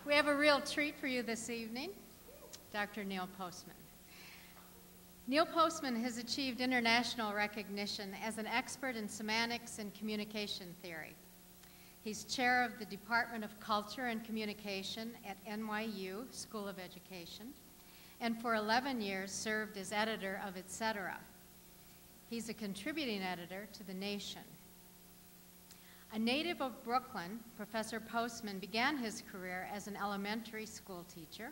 We have a real treat for you this evening, Dr. Neil Postman. Neil Postman has achieved international recognition as an expert in semantics and communication theory. He's chair of the Department of Culture and Communication at NYU School of Education, and for 11 years served as editor of Etc. He's a contributing editor to The Nation. A native of Brooklyn, Professor Postman began his career as an elementary school teacher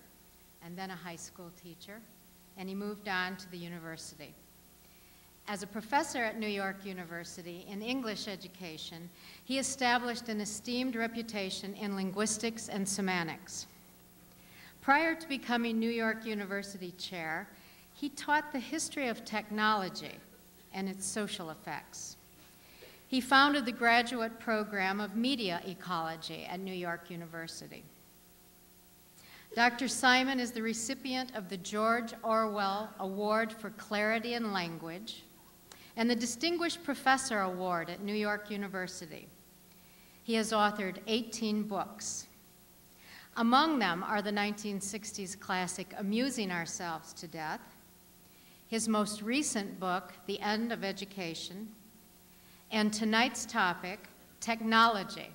and then a high school teacher, and he moved on to the university. As a professor at New York University in English education, he established an esteemed reputation in linguistics and semantics. Prior to becoming New York University chair, he taught the history of technology and its social effects. He founded the graduate program of media ecology at New York University. Dr. Simon is the recipient of the George Orwell Award for Clarity in Language and the Distinguished Professor Award at New York University. He has authored 18 books. Among them are the 1960s classic Amusing Ourselves to Death, his most recent book, The End of Education, and tonight's topic, Technology,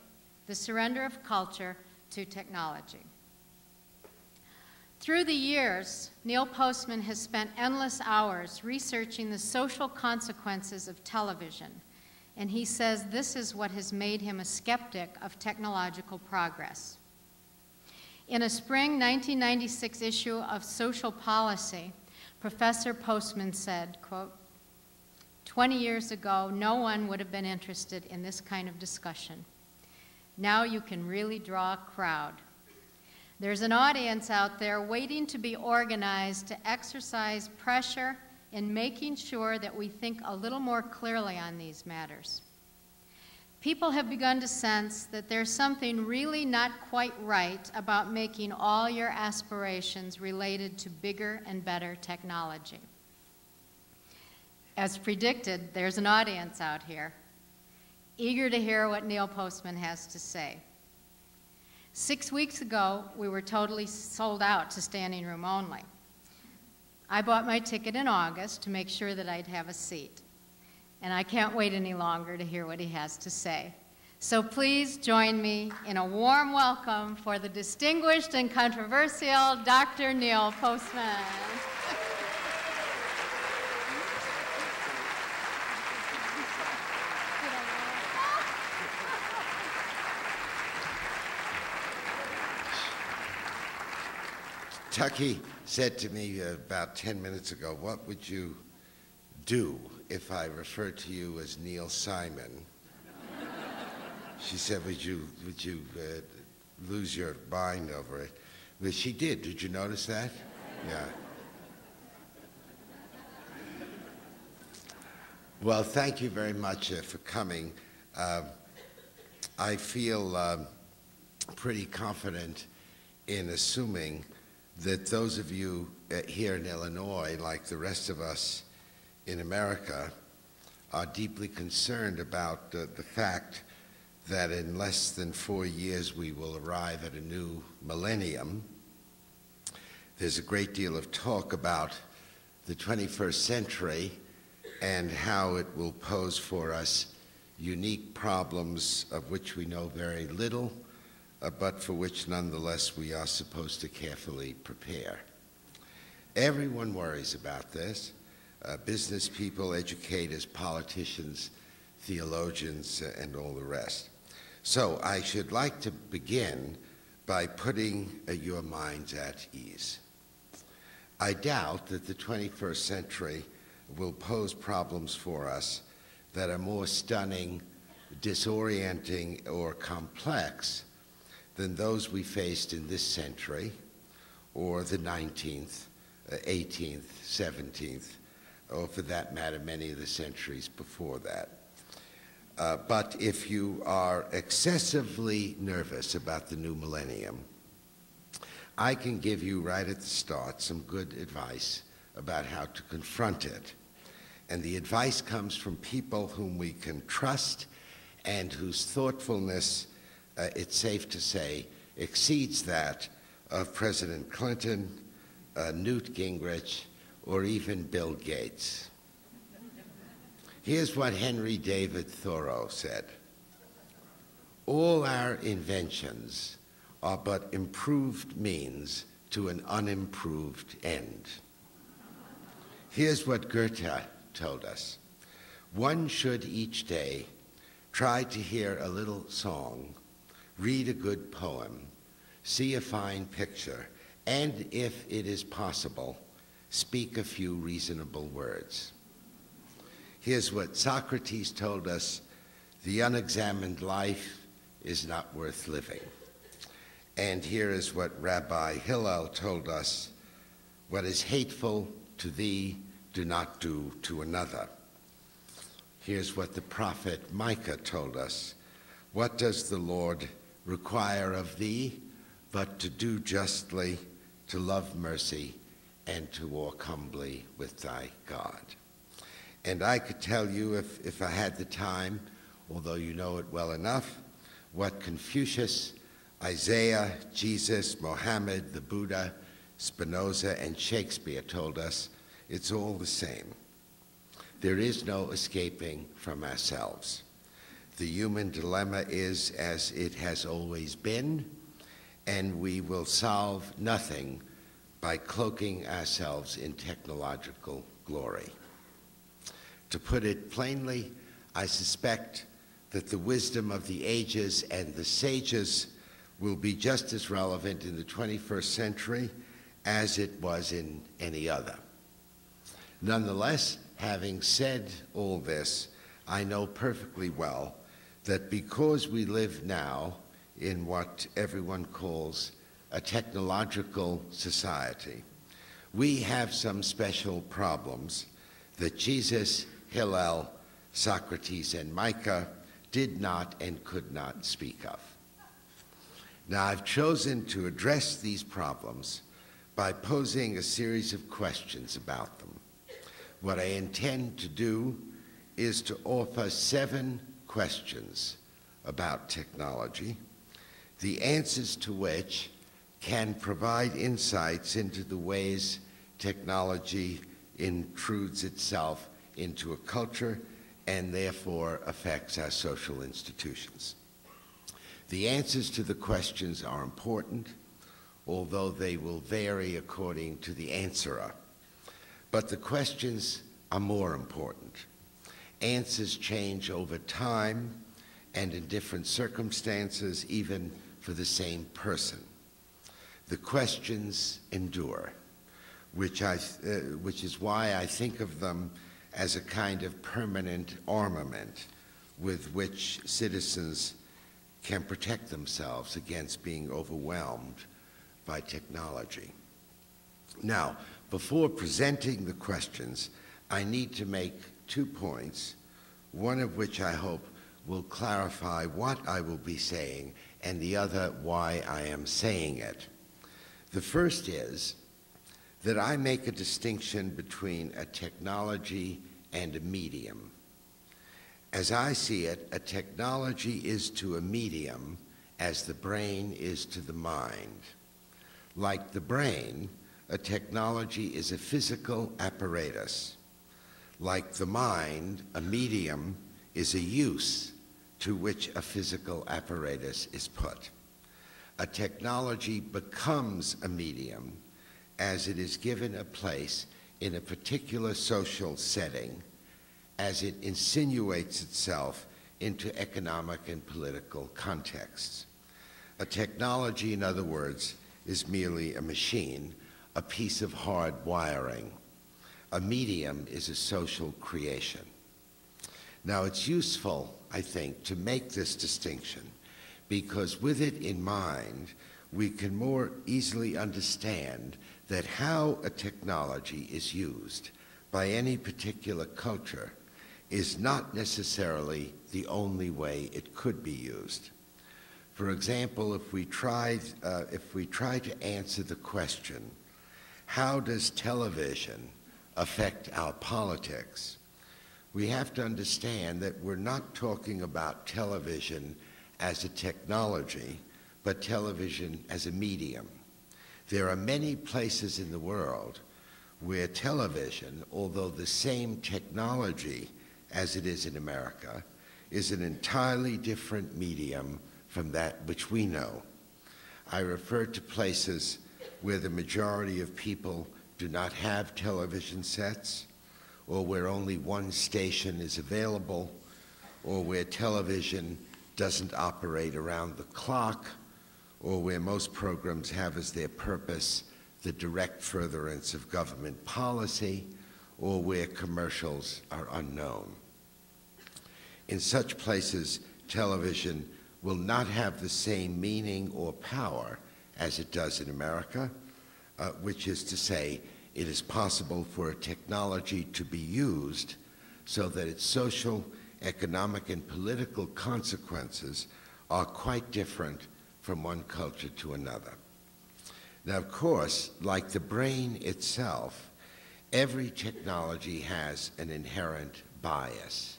the Surrender of Culture to Technology. Through the years, Neil Postman has spent endless hours researching the social consequences of television, and he says this is what has made him a skeptic of technological progress. In a spring 1996 issue of Social Policy, Professor Postman said, quote, 20 years ago, no one would have been interested in this kind of discussion. Now you can really draw a crowd. There's an audience out there waiting to be organized to exercise pressure in making sure that we think a little more clearly on these matters. People have begun to sense that there's something really not quite right about making all your aspirations related to bigger and better technology. As predicted, there's an audience out here, eager to hear what Neil Postman has to say. 6 weeks ago, we were totally sold out to standing room only. I bought my ticket in August to make sure that I'd have a seat, and I can't wait any longer to hear what he has to say. So please join me in a warm welcome for the distinguished and controversial Dr. Neil Postman. Tucky said to me about 10 minutes ago, what would you do if I referred to you as Neil Simon? She said, would you lose your mind over it? But she did. Did you notice that? Yeah. Well, thank you very much for coming. I feel pretty confident in assuming that those of you here in Illinois, like the rest of us in America, are deeply concerned about the fact that in less than 4 years we will arrive at a new millennium. There's a great deal of talk about the 21st century and how it will pose for us unique problems of which we know very little, but for which nonetheless we are supposed to carefully prepare. Everyone worries about this. Business people, educators, politicians, theologians, and all the rest. So I should like to begin by putting your minds at ease. I doubt that the 21st century will pose problems for us that are more stunning, disorienting, or complex than those we faced in this century, or the 19th, 18th, 17th, or for that matter, many of the centuries before that. But if you are excessively nervous about the new millennium, I can give you right at the start some good advice about how to confront it. And the advice comes from people whom we can trust and whose thoughtfulness, it's safe to say, exceeds that of President Clinton, Newt Gingrich, or even Bill Gates. Here's what Henry David Thoreau said: "All our inventions are but improved means to an unimproved end." Here's what Goethe told us: "One should each day try to hear a little song, read a good poem, see a fine picture, and, if it is possible, speak a few reasonable words." Here's what Socrates told us: "The unexamined life is not worth living." And here is what Rabbi Hillel told us: "What is hateful to thee, do not do to another." Here's what the prophet Micah told us: "What does the Lord require of thee but to do justly, to love mercy, and to walk humbly with thy God?" And I could tell you, if I had the time, although you know it well enough, what Confucius, Isaiah, Jesus, Mohammed, the Buddha, Spinoza, and Shakespeare told us. It's all the same. There is no escaping from ourselves. The human dilemma is as it has always been, and we will solve nothing by cloaking ourselves in technological glory. To put it plainly, I suspect that the wisdom of the ages and the sages will be just as relevant in the 21st century as it was in any other. Nonetheless, having said all this, I know perfectly well that because we live now in what everyone calls a technological society, we have some special problems that Jesus, Hillel, Socrates, and Micah did not and could not speak of. Now, I've chosen to address these problems by posing a series of questions about them. What I intend to do is to offer 7 questions about technology, the answers to which can provide insights into the ways technology intrudes itself into a culture and therefore affects our social institutions. The answers to the questions are important, although they will vary according to the answerer. But the questions are more important. Answers change over time and in different circumstances, even for the same person. The questions endure, which is why I think of them as a kind of permanent armament with which citizens can protect themselves against being overwhelmed by technology. Now, before presenting the questions, I need to make 2 points, one of which I hope will clarify what I will be saying, and the other why I am saying it. The first is that I make a distinction between a technology and a medium. As I see it, a technology is to a medium as the brain is to the mind. Like the brain, a technology is a physical apparatus. Like the mind, a medium is a use to which a physical apparatus is put. A technology becomes a medium as it is given a place in a particular social setting, as it insinuates itself into economic and political contexts. A technology, in other words, is merely a machine, a piece of hard wiring. A medium is a social creation. Now, it's useful, I think, to make this distinction because with it in mind, we can more easily understand that how a technology is used by any particular culture is not necessarily the only way it could be used. For example, if we try to answer the question, how does television affect our politics? We have to understand that we're not talking about television as a technology, but television as a medium. There are many places in the world where television, although the same technology as it is in America, is an entirely different medium from that which we know. I refer to places where the majority of people do not have television sets, or where only one station is available, or where television doesn't operate around the clock, or where most programs have as their purpose the direct furtherance of government policy, or where commercials are unknown. In such places, television will not have the same meaning or power as it does in America, which is to say, it is possible for a technology to be used so that its social, economic, and political consequences are quite different from one culture to another. Now, of course, like the brain itself, every technology has an inherent bias,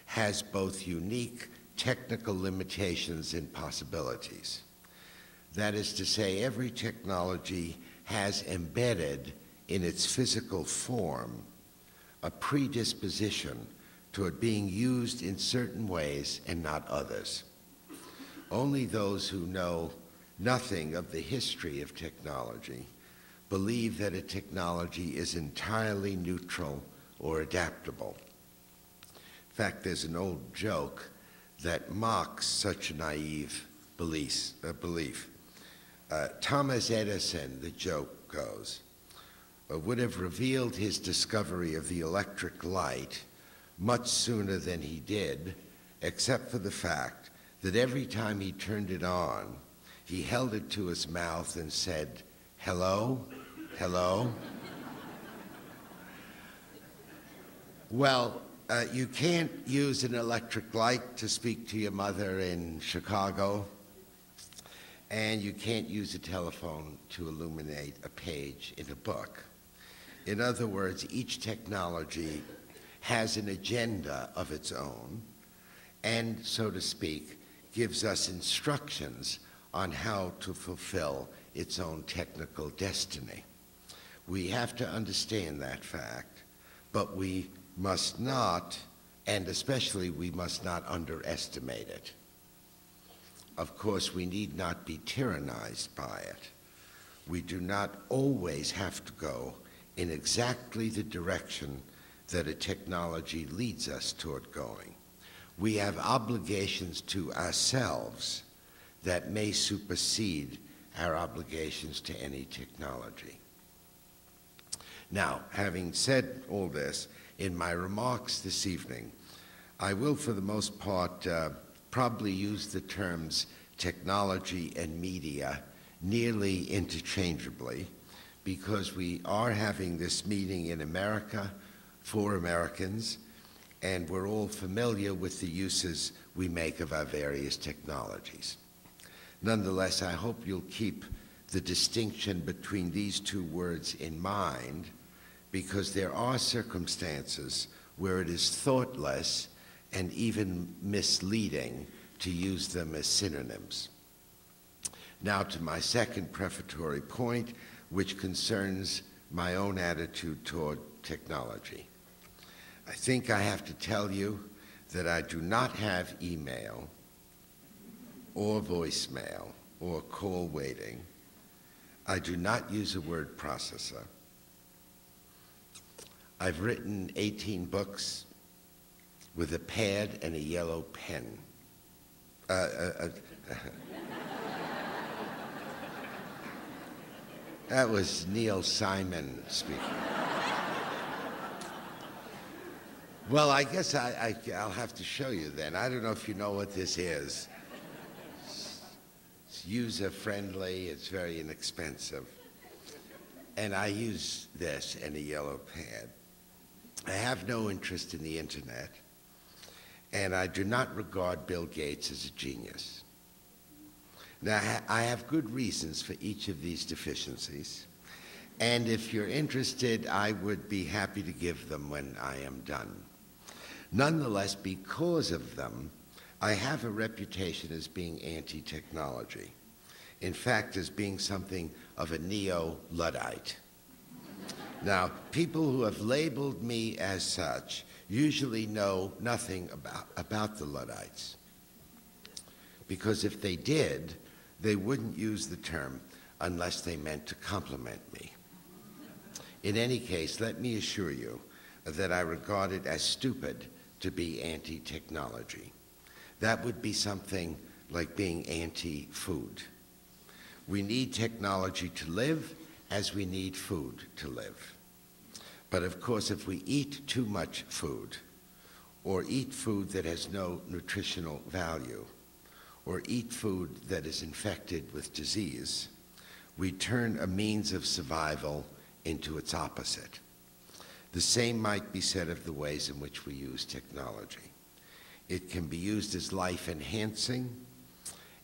has both unique technical limitations and possibilities. That is to say, every technology has embedded in its physical form a predisposition toward being used in certain ways and not others. Only those who know nothing of the history of technology believe that a technology is entirely neutral or adaptable. In fact, there's an old joke that mocks such a naive belief. Thomas Edison, the joke goes, would have revealed his discovery of the electric light much sooner than he did, except for the fact that every time he turned it on, he held it to his mouth and said, "Hello? Hello?" Well, you can't use an electric light to speak to your mother in Chicago, and you can't use a telephone to illuminate a page in a book. In other words, each technology has an agenda of its own and, so to speak, gives us instructions on how to fulfill its own technical destiny. We have to understand that fact, but we must not, and especially we must not underestimate it. Of course, we need not be tyrannized by it. We do not always have to go in exactly the direction that a technology leads us toward going. We have obligations to ourselves that may supersede our obligations to any technology. Now, having said all this, in my remarks this evening, I will, for the most part, probably use the terms technology and media nearly interchangeably, because we are having this meeting in America for Americans, and we're all familiar with the uses we make of our various technologies. Nonetheless, I hope you'll keep the distinction between these two words in mind, because there are circumstances where it is thoughtless and even misleading to use them as synonyms. Now to my second prefatory point, which concerns my own attitude toward technology. I think I have to tell you that I do not have email or voicemail or call waiting. I do not use a word processor. I've written 18 books with a pad and a yellow pen. That was Neil Simon speaking. Well, I guess I'll have to show you then. I don't know if you know what this is. It's user-friendly, it's very inexpensive. And I use this and a yellow pad. I have no interest in the internet, and I do not regard Bill Gates as a genius. Now, I have good reasons for each of these deficiencies, and if you're interested, I would be happy to give them when I am done. Nonetheless, because of them, I have a reputation as being anti-technology. in fact, as being something of a neo-Luddite. Now, people who have labeled me as such usually know nothing about the Luddites, because if they did, they wouldn't use the term unless they meant to compliment me. In any case, let me assure you that I regard it as stupid to be anti-technology. That would be something like being anti-food. We need technology to live as we need food to live. But of course, if we eat too much food, or eat food that has no nutritional value, or eat food that is infected with disease, we turn a means of survival into its opposite. The same might be said of the ways in which we use technology. It can be used as life-enhancing,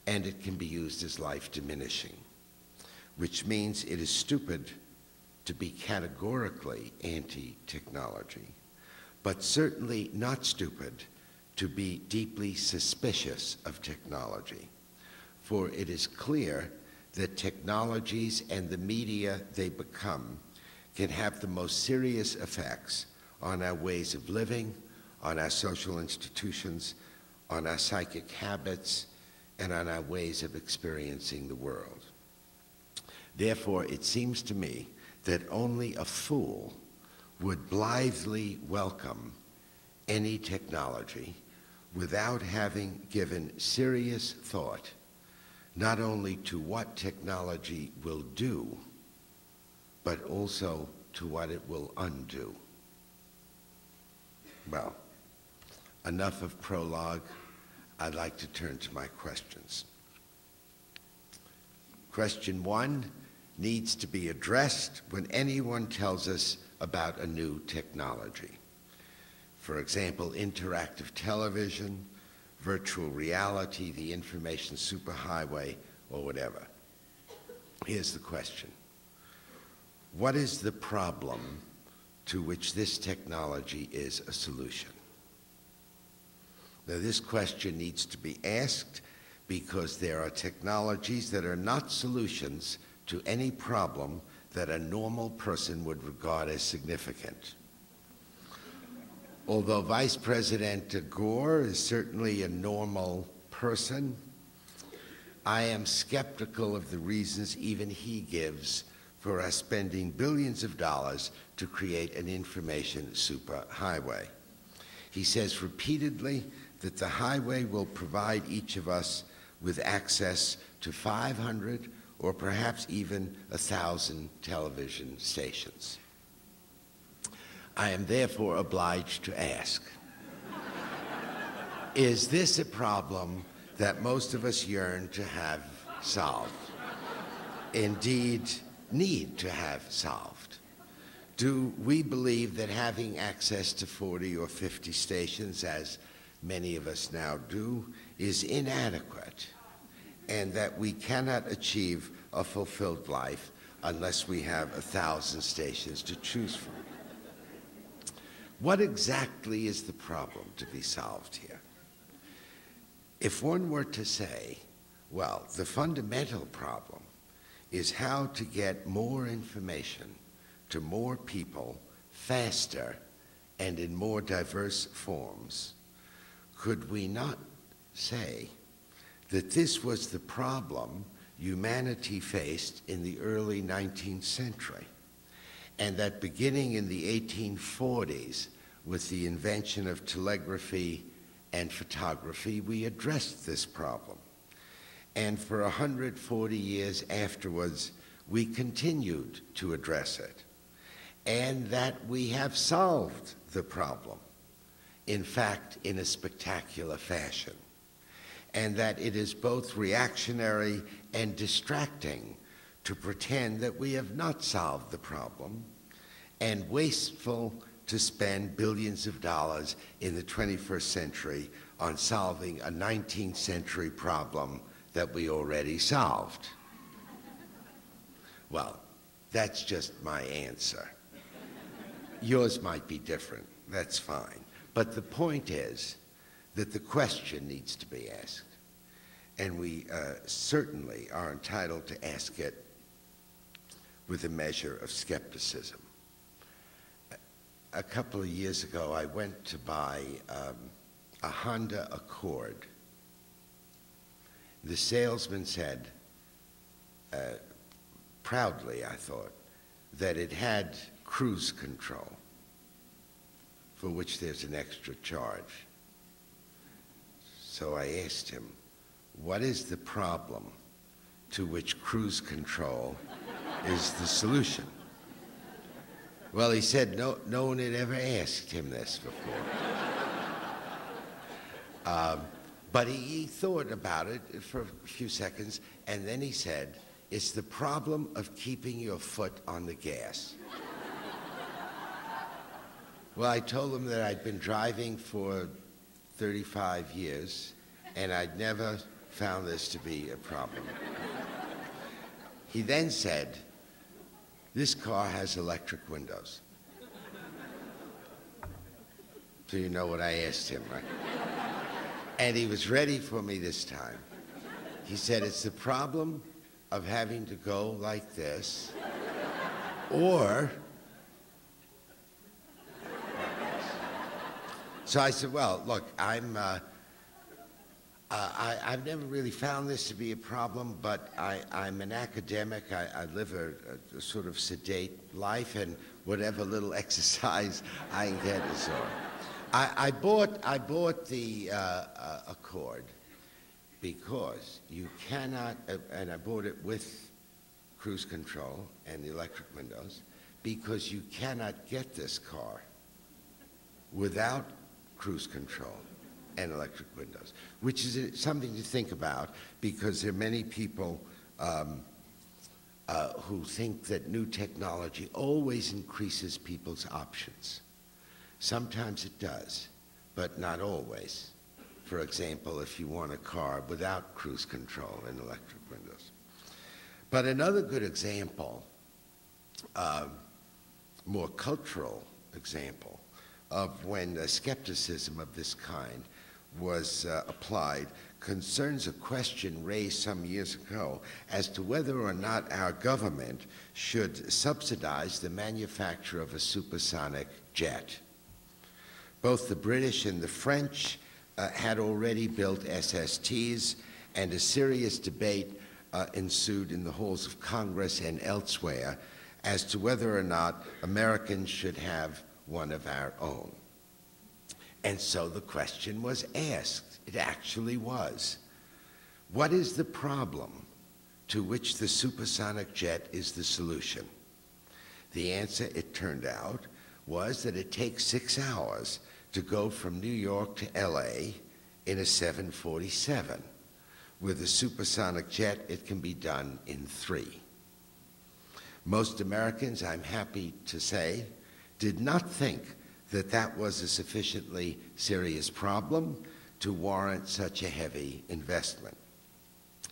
and it can be used as life-diminishing, which means it is stupid to be categorically anti-technology, but certainly not stupid to be deeply suspicious of technology, for it is clear that technologies and the media they become can have the most serious effects on our ways of living, on our social institutions, on our psychic habits, and on our ways of experiencing the world. Therefore, it seems to me that only a fool would blithely welcome any technology without having given serious thought not only to what technology will do, but also to what it will undo. Well, enough of prologue. I'd like to turn to my questions. Question 1 needs to be addressed when anyone tells us about a new technology. For example, interactive television, virtual reality, the information superhighway, or whatever. Here's the question. What is the problem to which this technology is a solution? Now, this question needs to be asked because there are technologies that are not solutions to any problem that a normal person would regard as significant. Although Vice President Gore is certainly a normal person, I am skeptical of the reasons even he gives for us spending billions of dollars to create an information superhighway. He says repeatedly that the highway will provide each of us with access to 500 or perhaps even 1,000 television stations. I am therefore obliged to ask, is this a problem that most of us yearn to have solved? Indeed, need to have solved? Do we believe that having access to 40 or 50 stations, as many of us now do, is inadequate, and that we cannot achieve a fulfilled life unless we have 1,000 stations to choose from? What exactly is the problem to be solved here? If one were to say, well, the fundamental problem is how to get more information to more people faster and in more diverse forms, could we not say that this was the problem humanity faced in the early 19th century, and that beginning in the 1840s with the invention of telegraphy and photography, we addressed this problem. And for 140 years afterwards, we continued to address it, and that we have solved the problem, in fact, in a spectacular fashion, and that it is both reactionary and distracting to pretend that we have not solved the problem, and wasteful to spend billions of dollars in the 21st century on solving a 19th century problem that we already solved. Well, that's just my answer. Yours might be different, that's fine. But the point is that the question needs to be asked. and we certainly are entitled to ask it with a measure of skepticism. A couple of years ago, I went to buy a Honda Accord. The salesman said, proudly, I thought, that it had cruise control, for which there's an extra charge. So I asked him, what is the problem to which cruise control is the solution? Well, he said no one had ever asked him this before. But he thought about it for a few seconds, and then he said, it's the problem of keeping your foot on the gas. Well, I told him that I'd been driving for 35 years, and I'd never found this to be a problem. He then said, this car has electric windows. So you know what I asked him, right? And he was ready for me this time. He said, it's the problem of having to go like this, or... So I said, well, look, I've never really found this to be a problem, but I'm an academic. I live a sort of sedate life, and whatever little exercise I can get is all. I bought the Accord because you cannot, and I bought it with cruise control and the electric windows, because you cannot get this car without cruise control and electric windows, which is something to think about, because there are many people who think that new technology always increases people's options. Sometimes it does, but not always. For example, if you want a car without cruise control and electric windows. But another good example, more cultural example, of when skepticism of this kind was applied concerns a question raised some years ago as to whether or not our government should subsidize the manufacture of a supersonic jet. Both the British and the French had already built SSTs, and a serious debate ensued in the halls of Congress and elsewhere as to whether or not Americans should have one of our own. And so the question was asked. It actually was. What is the problem to which the supersonic jet is the solution? The answer, it turned out, was that it takes 6 hours to go from New York to LA in a 747. With a supersonic jet, it can be done in 3. Most Americans, I'm happy to say, did not think that that was a sufficiently serious problem to warrant such a heavy investment.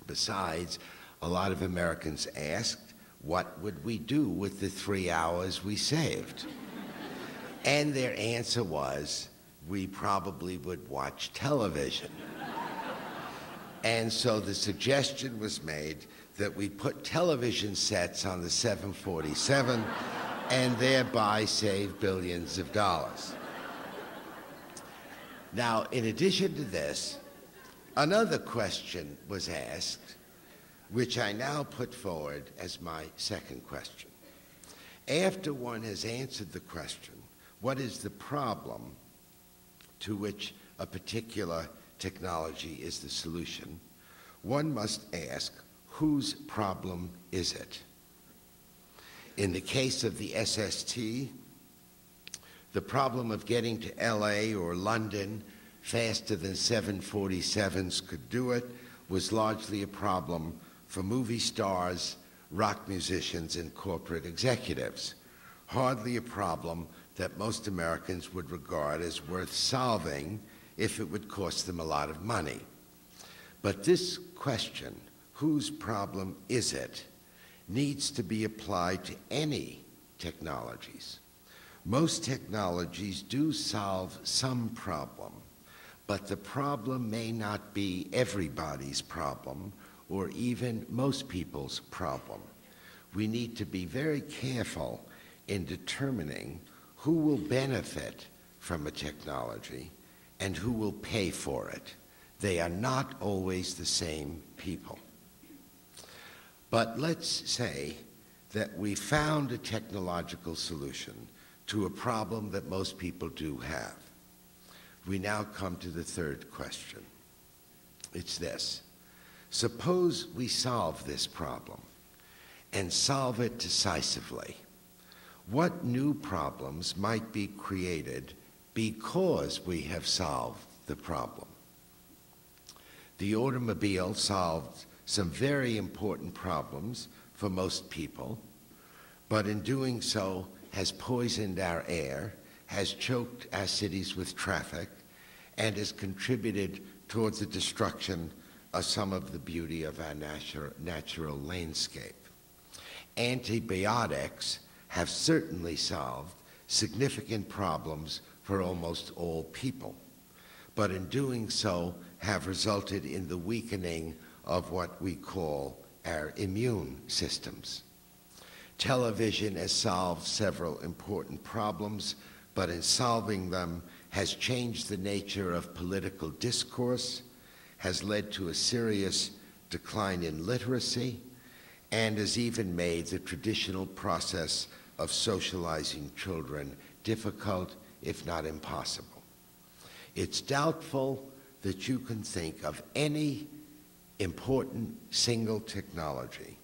Besides, a lot of Americans asked, what would we do with the 3 hours we saved? And their answer was, we probably would watch television. And so the suggestion was made that we put television sets on the 747 and thereby save billions of dollars. Now, in addition to this, another question was asked, which I now put forward as my second question. After one has answered the question, what is the problem to which a particular technology is the solution, one must ask, whose problem is it? In the case of the SST, the problem of getting to LA or London faster than 747s could do it was largely a problem for movie stars, rock musicians, and corporate executives. Hardly a problem that most Americans would regard as worth solving if it would cost them a lot of money. But this question, whose problem is it, needs to be applied to any technologies. Most technologies do solve some problem, But the problem may not be everybody's problem or even most people's problem. We need to be very careful in determining who will benefit from a technology and who will pay for it. They are not always the same people. But let's say that we found a technological solution to a problem that most people do have. We now come to the third question. It's this. Suppose we solve this problem and solve it decisively. What new problems might be created because we have solved the problem? The automobile solved some very important problems for most people, but in doing so has poisoned our air, has choked our cities with traffic, and has contributed towards the destruction of some of the beauty of our natural landscape. Antibiotics have certainly solved significant problems for almost all people, but in doing so have resulted in the weakening of what we call our immune systems. Television has solved several important problems, but in solving them has changed the nature of political discourse, has led to a serious decline in literacy, and has even made the traditional process of socializing children difficult, if not impossible. It's doubtful that you can think of any important single technology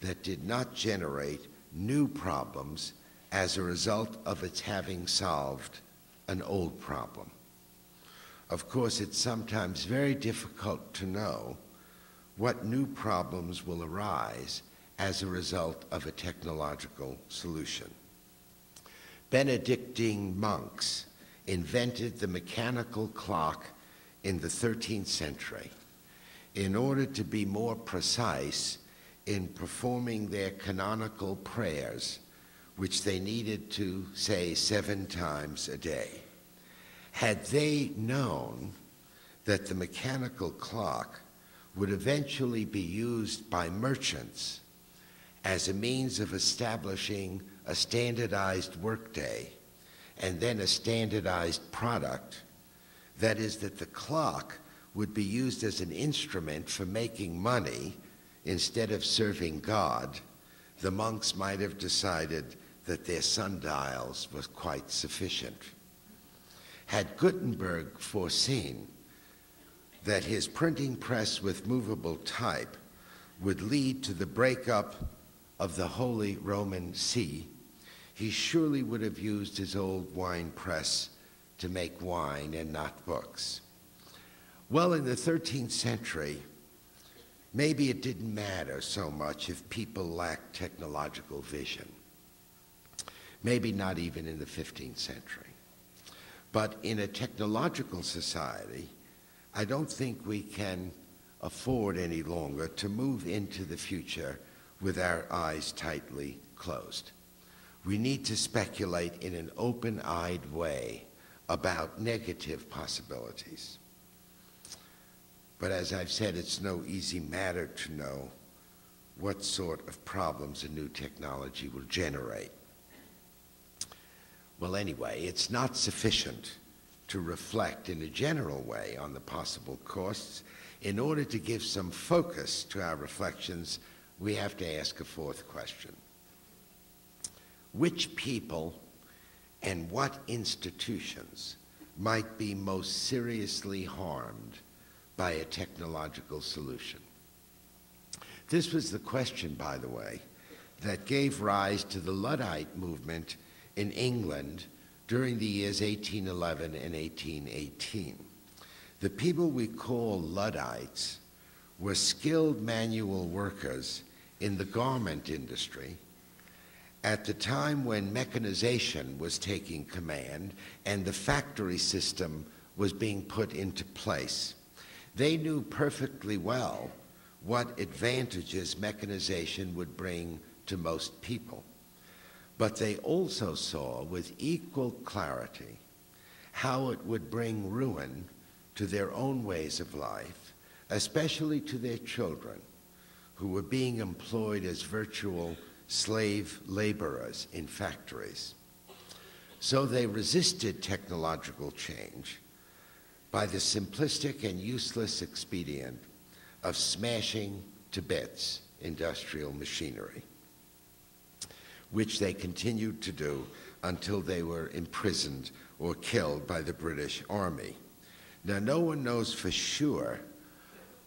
that did not generate new problems as a result of its having solved an old problem. Of course, it's sometimes very difficult to know what new problems will arise as a result of a technological solution. Benedictine monks invented the mechanical clock in the 13th century in order to be more precise in performing their canonical prayers, which they needed to say 7 times a day. Had they known that the mechanical clock would eventually be used by merchants as a means of establishing a standardized workday and then a standardized product, that is, that the clock would be used as an instrument for making money instead of serving God, the monks might have decided that their sundials was quite sufficient. Had Gutenberg foreseen that his printing press with movable type would lead to the breakup of the Holy Roman See, he surely would have used his old wine press to make wine and not books. Well, in the 13th century, maybe it didn't matter so much if people lacked technological vision. Maybe not even in the 15th century. But in a technological society, I don't think we can afford any longer to move into the future with our eyes tightly closed. We need to speculate in an open-eyed way about negative possibilities. But as I've said, it's no easy matter to know what sort of problems a new technology will generate. Well, anyway, it's not sufficient to reflect in a general way on the possible costs. In order to give some focus to our reflections, we have to ask a fourth question. Which people and what institutions might be most seriously harmed by a technological solution? This was the question, by the way, that gave rise to the Luddite movement in England during the years 1811 and 1818. The people we call Luddites were skilled manual workers in the garment industry at the time when mechanization was taking command and the factory system was being put into place. They knew perfectly well what advantages mechanization would bring to most people. But they also saw with equal clarity how it would bring ruin to their own ways of life, especially to their children, who were being employed as virtual slave laborers in factories. So they resisted technological change by the simplistic and useless expedient of smashing to bits industrial machinery, which they continued to do until they were imprisoned or killed by the British Army. Now, no one knows for sure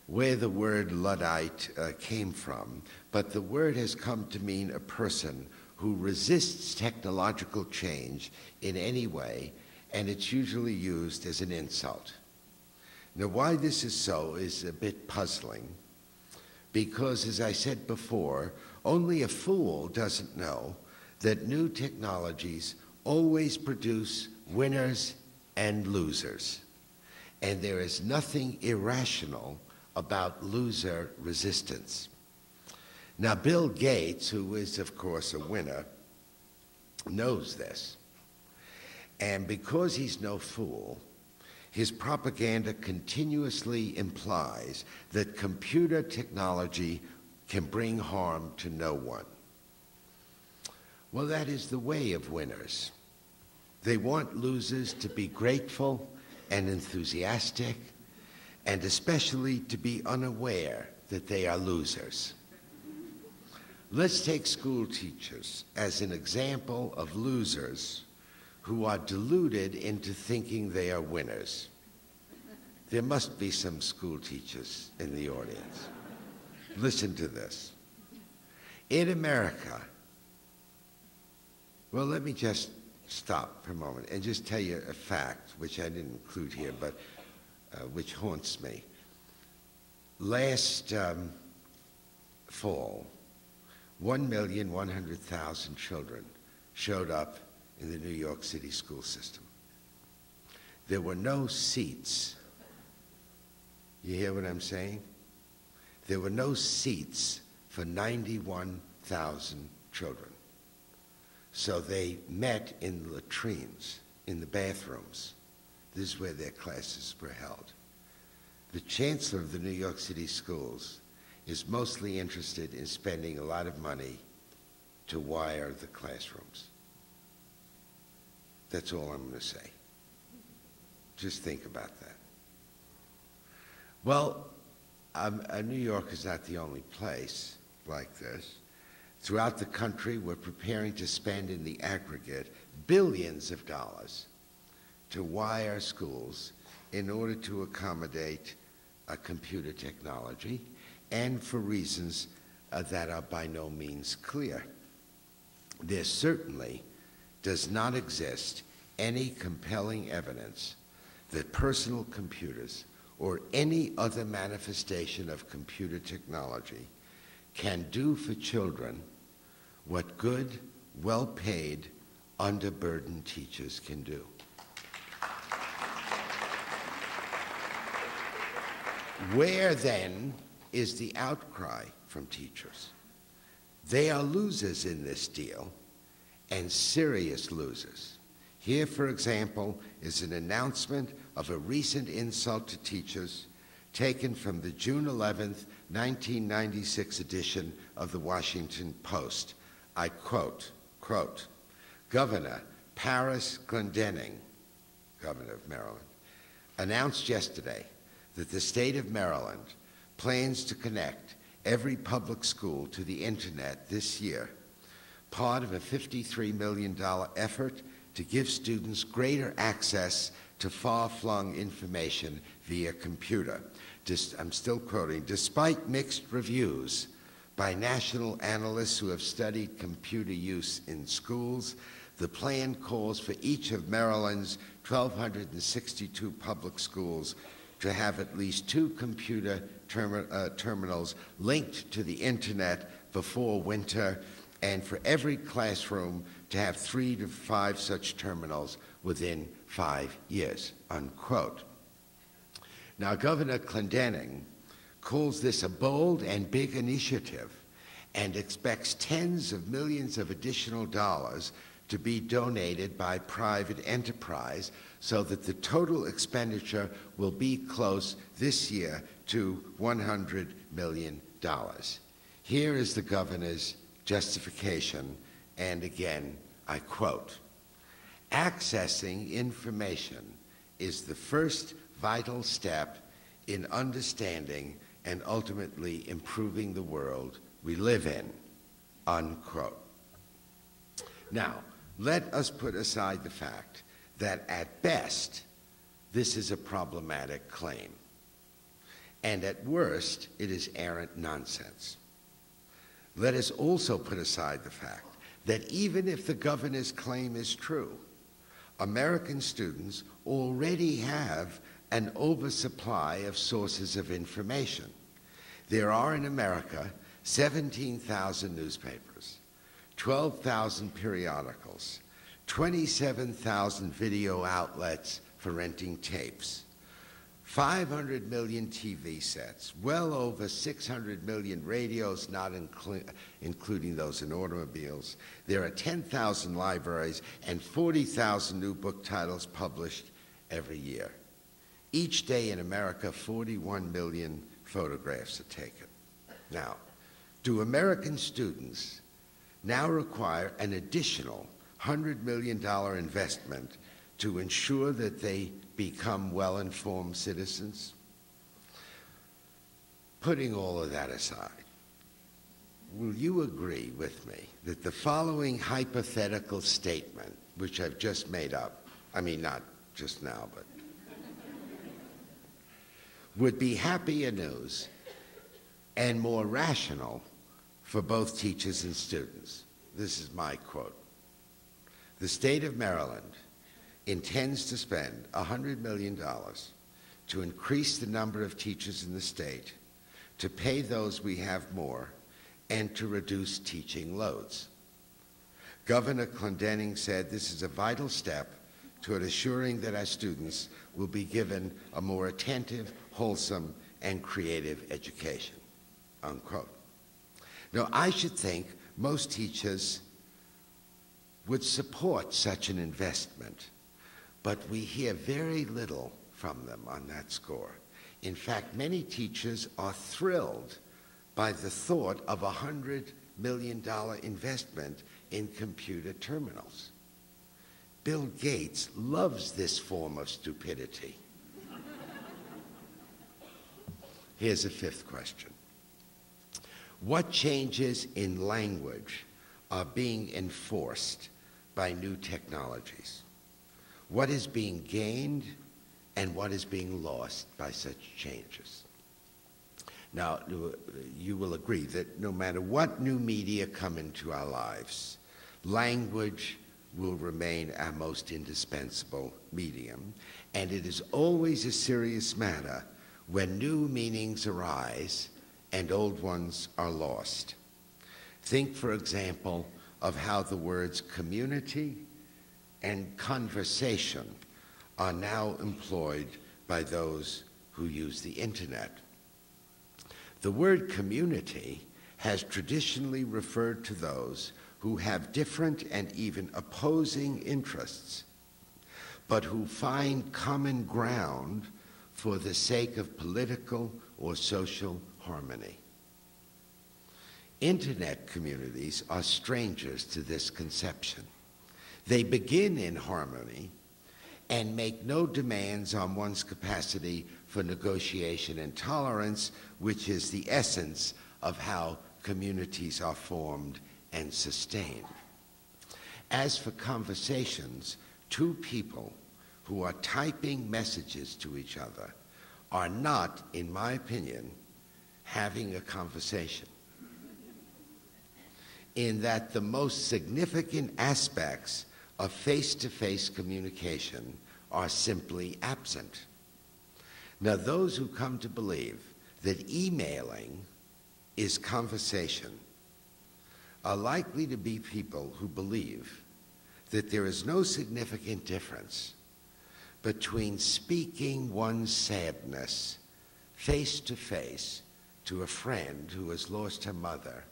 where the word Luddite came from, but the word has come to mean a person who resists technological change in any way, and it's usually used as an insult. Now, why this is so is a bit puzzling, because, as I said before, only a fool doesn't know that new technologies always produce winners and losers, and there is nothing irrational about loser resistance. Now, Bill Gates, who is, of course, a winner, knows this. And because he's no fool, his propaganda continuously implies that computer technology can bring harm to no one. Well, that is the way of winners. They want losers to be grateful and enthusiastic, and especially to be unaware that they are losers. Let's take school teachers as an example of losers who are deluded into thinking they are winners. There must be some school teachers in the audience. Listen to this. In America, well, let me just stop for a moment and just tell you a fact, which I didn't include here, but which haunts me. Last fall, 1,100,000 children showed up in the New York City school system. There were no seats. You hear what I'm saying? There were no seats for 91,000 children. So they met in the latrines, in the bathrooms. This is where their classes were held. The chancellor of the New York City schools is mostly interested in spending a lot of money to wire the classrooms. That's all I'm going to say. Just think about that. Well, New York is not the only place like this. Throughout the country, we're preparing to spend in the aggregate billions of dollars to wire schools in order to accommodate computer technology, and for reasons that are by no means clear. There certainly does not exist any compelling evidence that personal computers or any other manifestation of computer technology can do for children what good, well-paid, underburdened teachers can do. Where, then, is the outcry from teachers? They are losers in this deal, and serious losers. Here, for example, is an announcement of a recent insult to teachers taken from the June 11th, 1996 edition of the Washington Post. I quote, Governor Paris Glendening, Governor of Maryland, announced yesterday that the state of Maryland plans to connect every public school to the internet this year, part of a $53 million effort to give students greater access to far-flung information via computer. I'm still quoting, despite mixed reviews by national analysts who have studied computer use in schools, the plan calls for each of Maryland's 1,262 public schools to have at least 2 computer terminals linked to the internet before winter, and for every classroom to have 3 to 5 such terminals within 5 years, unquote. Now, Governor Glendening calls this a bold and big initiative and expects tens of millions of additional dollars to be donated by private enterprise so that the total expenditure will be close this year to $100 million. Here is the governor's justification, and again, I quote, "Accessing information is the first vital step in understanding and ultimately improving the world we live in," unquote. Now, let us put aside the fact that at best, this is a problematic claim, and at worst, it is arrant nonsense. Let us also put aside the fact that even if the governor's claim is true, American students already have an oversupply of sources of information. There are in America 17,000 newspapers, 12,000 periodicals, 27,000 video outlets for renting tapes, 500 million TV sets, well over 600 million radios, not including those in automobiles. There are 10,000 libraries and 40,000 new book titles published every year. Each day in America, 41 million photographs are taken. Now, do American students now require an additional $100 million investment to ensure that they become well-informed citizens? Putting all of that aside, will you agree with me that the following hypothetical statement, which I've just made up, I mean not just now, but would be happier news and more rational for both teachers and students? This is my quote. "The state of Maryland intends to spend $100 million to increase the number of teachers in the state, to pay those we have more, and to reduce teaching loads. Governor Clendening said this is a vital step toward assuring that our students will be given a more attentive, wholesome, and creative education," unquote. Now, I should think most teachers would support such an investment, but we hear very little from them on that score. In fact, many teachers are thrilled by the thought of a $100 million investment in computer terminals. Bill Gates loves this form of stupidity. Here's a fifth question. What changes in language are being enforced by new technologies? What is being gained and what is being lost by such changes? Now, you will agree that no matter what new media come into our lives, language will remain our most indispensable medium, and it is always a serious matter when new meanings arise and old ones are lost. Think, for example, of how the words community and conversation are now employed by those who use the internet. The word community has traditionally referred to those who have different and even opposing interests, but who find common ground for the sake of political or social harmony. Internet communities are strangers to this conception. They begin in harmony and make no demands on one's capacity for negotiation and tolerance, which is the essence of how communities are formed and sustained. As for conversations, two people who are typing messages to each other are not, in my opinion, having a conversation, in that the most significant aspects of face-to-face communication are simply absent. Now, those who come to believe that emailing is conversation are likely to be people who believe that there is no significant difference between speaking one's sadness face-to-face to a friend who has lost her mother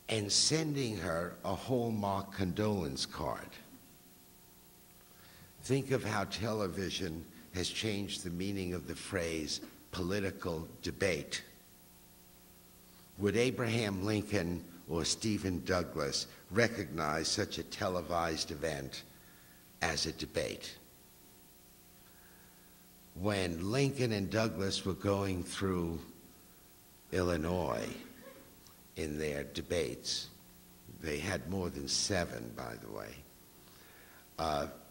and sending her a Hallmark condolence card. Think of how television has changed the meaning of the phrase political debate. Would Abraham Lincoln or Stephen Douglas recognize such a televised event as a debate? When Lincoln and Douglas were going through Illinois in their debates, they had more than 7, by the way,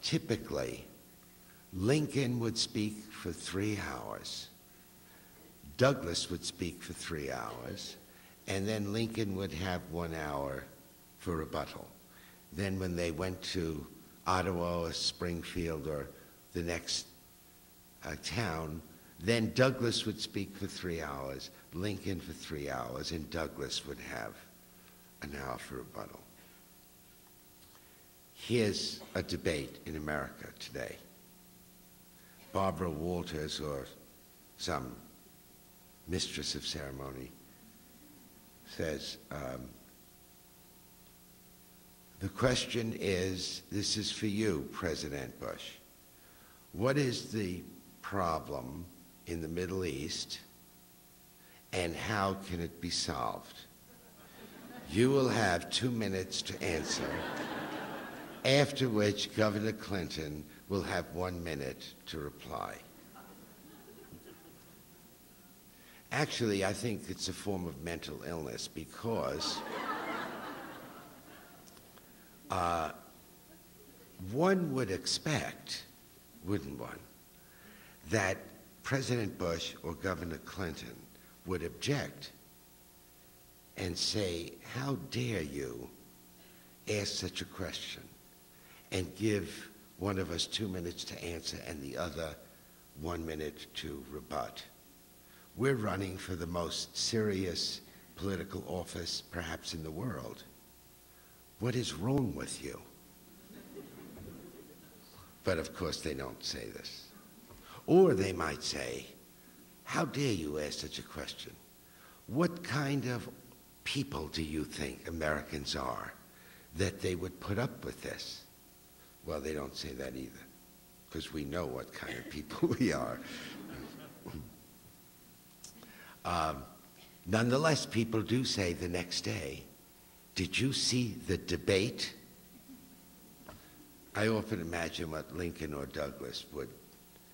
typically Lincoln would speak for 3 hours, Douglas would speak for 3 hours, and then Lincoln would have 1 hour for rebuttal. Then when they went to Ottawa or Springfield or the next town, then Douglas would speak for 3 hours, Lincoln for 3 hours, and Douglas would have an hour for rebuttal. Here's a debate in America today. Barbara Walters, or some mistress of ceremony, says, the question is, this is for you, President Bush. What is the problem in the Middle East, and how can it be solved? You will have 2 minutes to answer, after which Governor Clinton will have 1 minute to reply. Actually, I think it's a form of mental illness because one would expect, wouldn't one, that President Bush or Governor Clinton would object and say, how dare you ask such a question, and give one of us 2 minutes to answer and the other 1 minute to rebut. We're running for the most serious political office perhaps in the world. What is wrong with you? But of course they don't say this. Or they might say, how dare you ask such a question? What kind of people do you think Americans are that they would put up with this? Well, they don't say that either, because we know what kind of people we are. Nonetheless, people do say the next day, did you see the debate? I often imagine what Lincoln or Douglas would,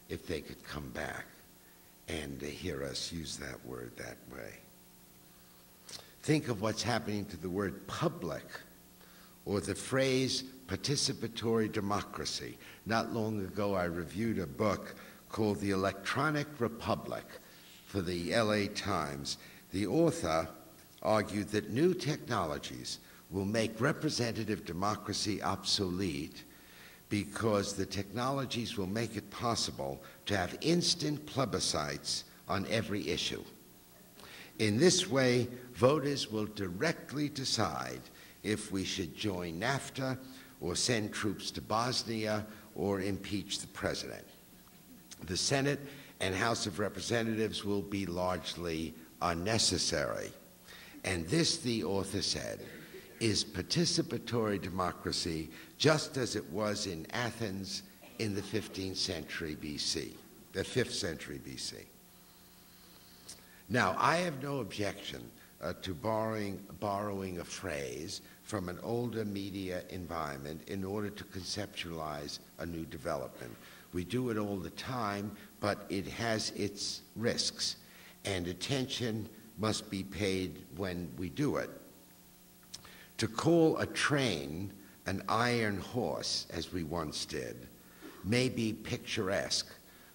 if they could come back and hear us use that word that way. Think of what's happening to the word public or the phrase participatory democracy. Not long ago, I reviewed a book called The Electronic Republic for the LA Times. The author argued that new technologies will make representative democracy obsolete because the technologies will make it possible to have instant plebiscites on every issue. In this way, voters will directly decide if we should join NAFTA or send troops to Bosnia or impeach the president. The Senate and House of Representatives will be largely unnecessary. And this, the author said, is participatory democracy just as it was in Athens in the 15th century BC, the 5th century BC. Now, I have no objection to borrowing a phrase from an older media environment in order to conceptualize a new development. We do it all the time, but it has its risks, and attention must be paid when we do it. To call a train an iron horse, as we once did, may be picturesque,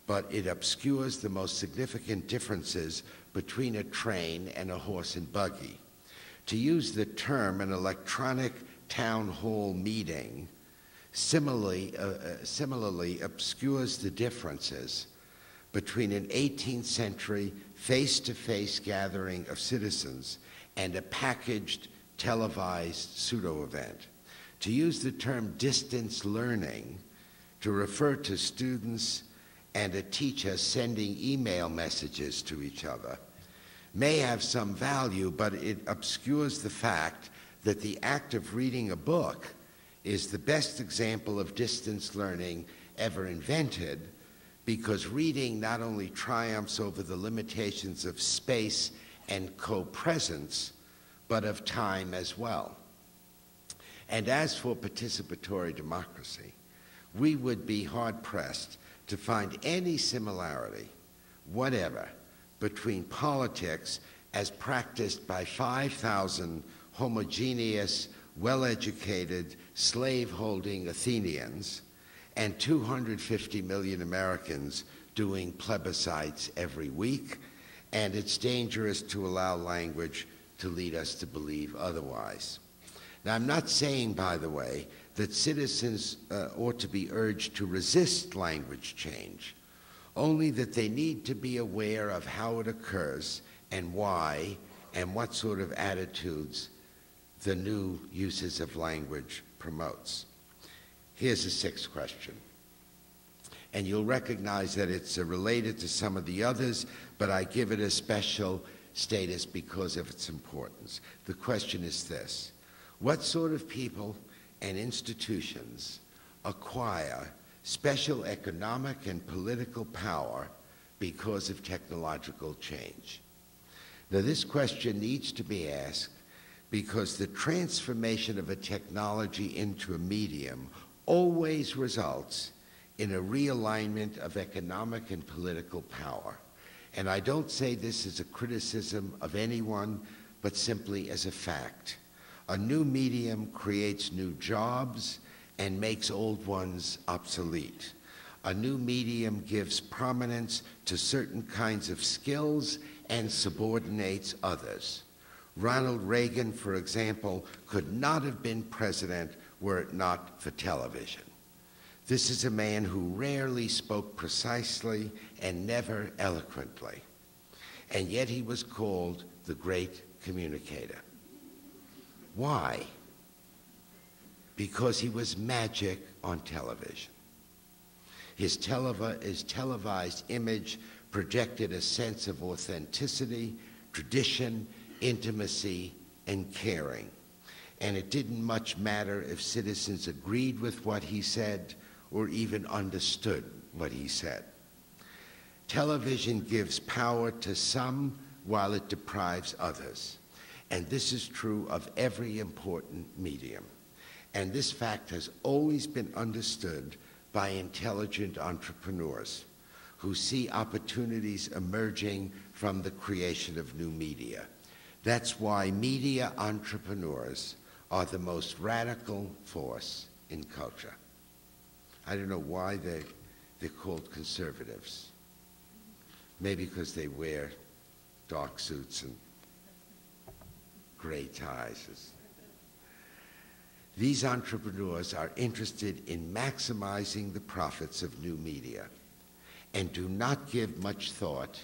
but it obscures the most significant differences between a train and a horse and buggy. To use the term an electronic town hall meeting similarly obscures the differences between an 18th century face-to-face gathering of citizens and a packaged, televised pseudo-event. To use the term distance learning to refer to students and a teacher sending email messages to each other may have some value, but it obscures the fact that the act of reading a book is the best example of distance learning ever invented, because reading not only triumphs over the limitations of space and co-presence, but of time as well. And as for participatory democracy, we would be hard-pressed to find any similarity, whatever, between politics as practiced by 5,000 homogeneous, well-educated, slave-holding Athenians and 250 million Americans doing plebiscites every week, and it's dangerous to allow language to lead us to believe otherwise. Now, I'm not saying, by the way, that citizens ought to be urged to resist language change, only that they need to be aware of how it occurs and why and what sort of attitudes the new uses of language promotes. Here's a sixth question. And you'll recognize that it's related to some of the others, but I give it a special status because of its importance. The question is this: what sort of people and institutions acquire special economic and political power because of technological change? Now, this question needs to be asked because the transformation of a technology into a medium always results in a realignment of economic and political power. And I don't say this as a criticism of anyone, but simply as a fact. A new medium creates new jobs and makes old ones obsolete. A new medium gives prominence to certain kinds of skills and subordinates others. Ronald Reagan, for example, could not have been president were it not for television. This is a man who rarely spoke precisely and never eloquently, and yet he was called the great communicator. Why? Because he was magic on television. His televised image projected a sense of authenticity, tradition, intimacy, and caring. And it didn't much matter if citizens agreed with what he said or even understood what he said. Television gives power to some while it deprives others. And this is true of every important medium. And this fact has always been understood by intelligent entrepreneurs who see opportunities emerging from the creation of new media. That's why media entrepreneurs are the most radical force in culture. I don't know why they're called conservatives. Maybe because they wear dark suits and gray ties. These entrepreneurs are interested in maximizing the profits of new media and do not give much thought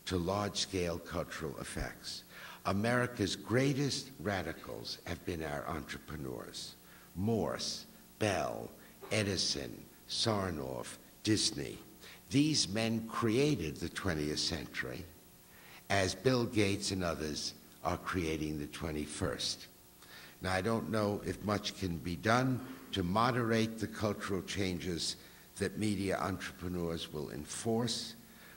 to large-scale cultural effects. America's greatest radicals have been our entrepreneurs: Morse, Bell, Edison, Sarnoff, Disney. These men created the 20th century, as Bill Gates and others are creating the 21st. Now, I don't know if much can be done to moderate the cultural changes that media entrepreneurs will enforce,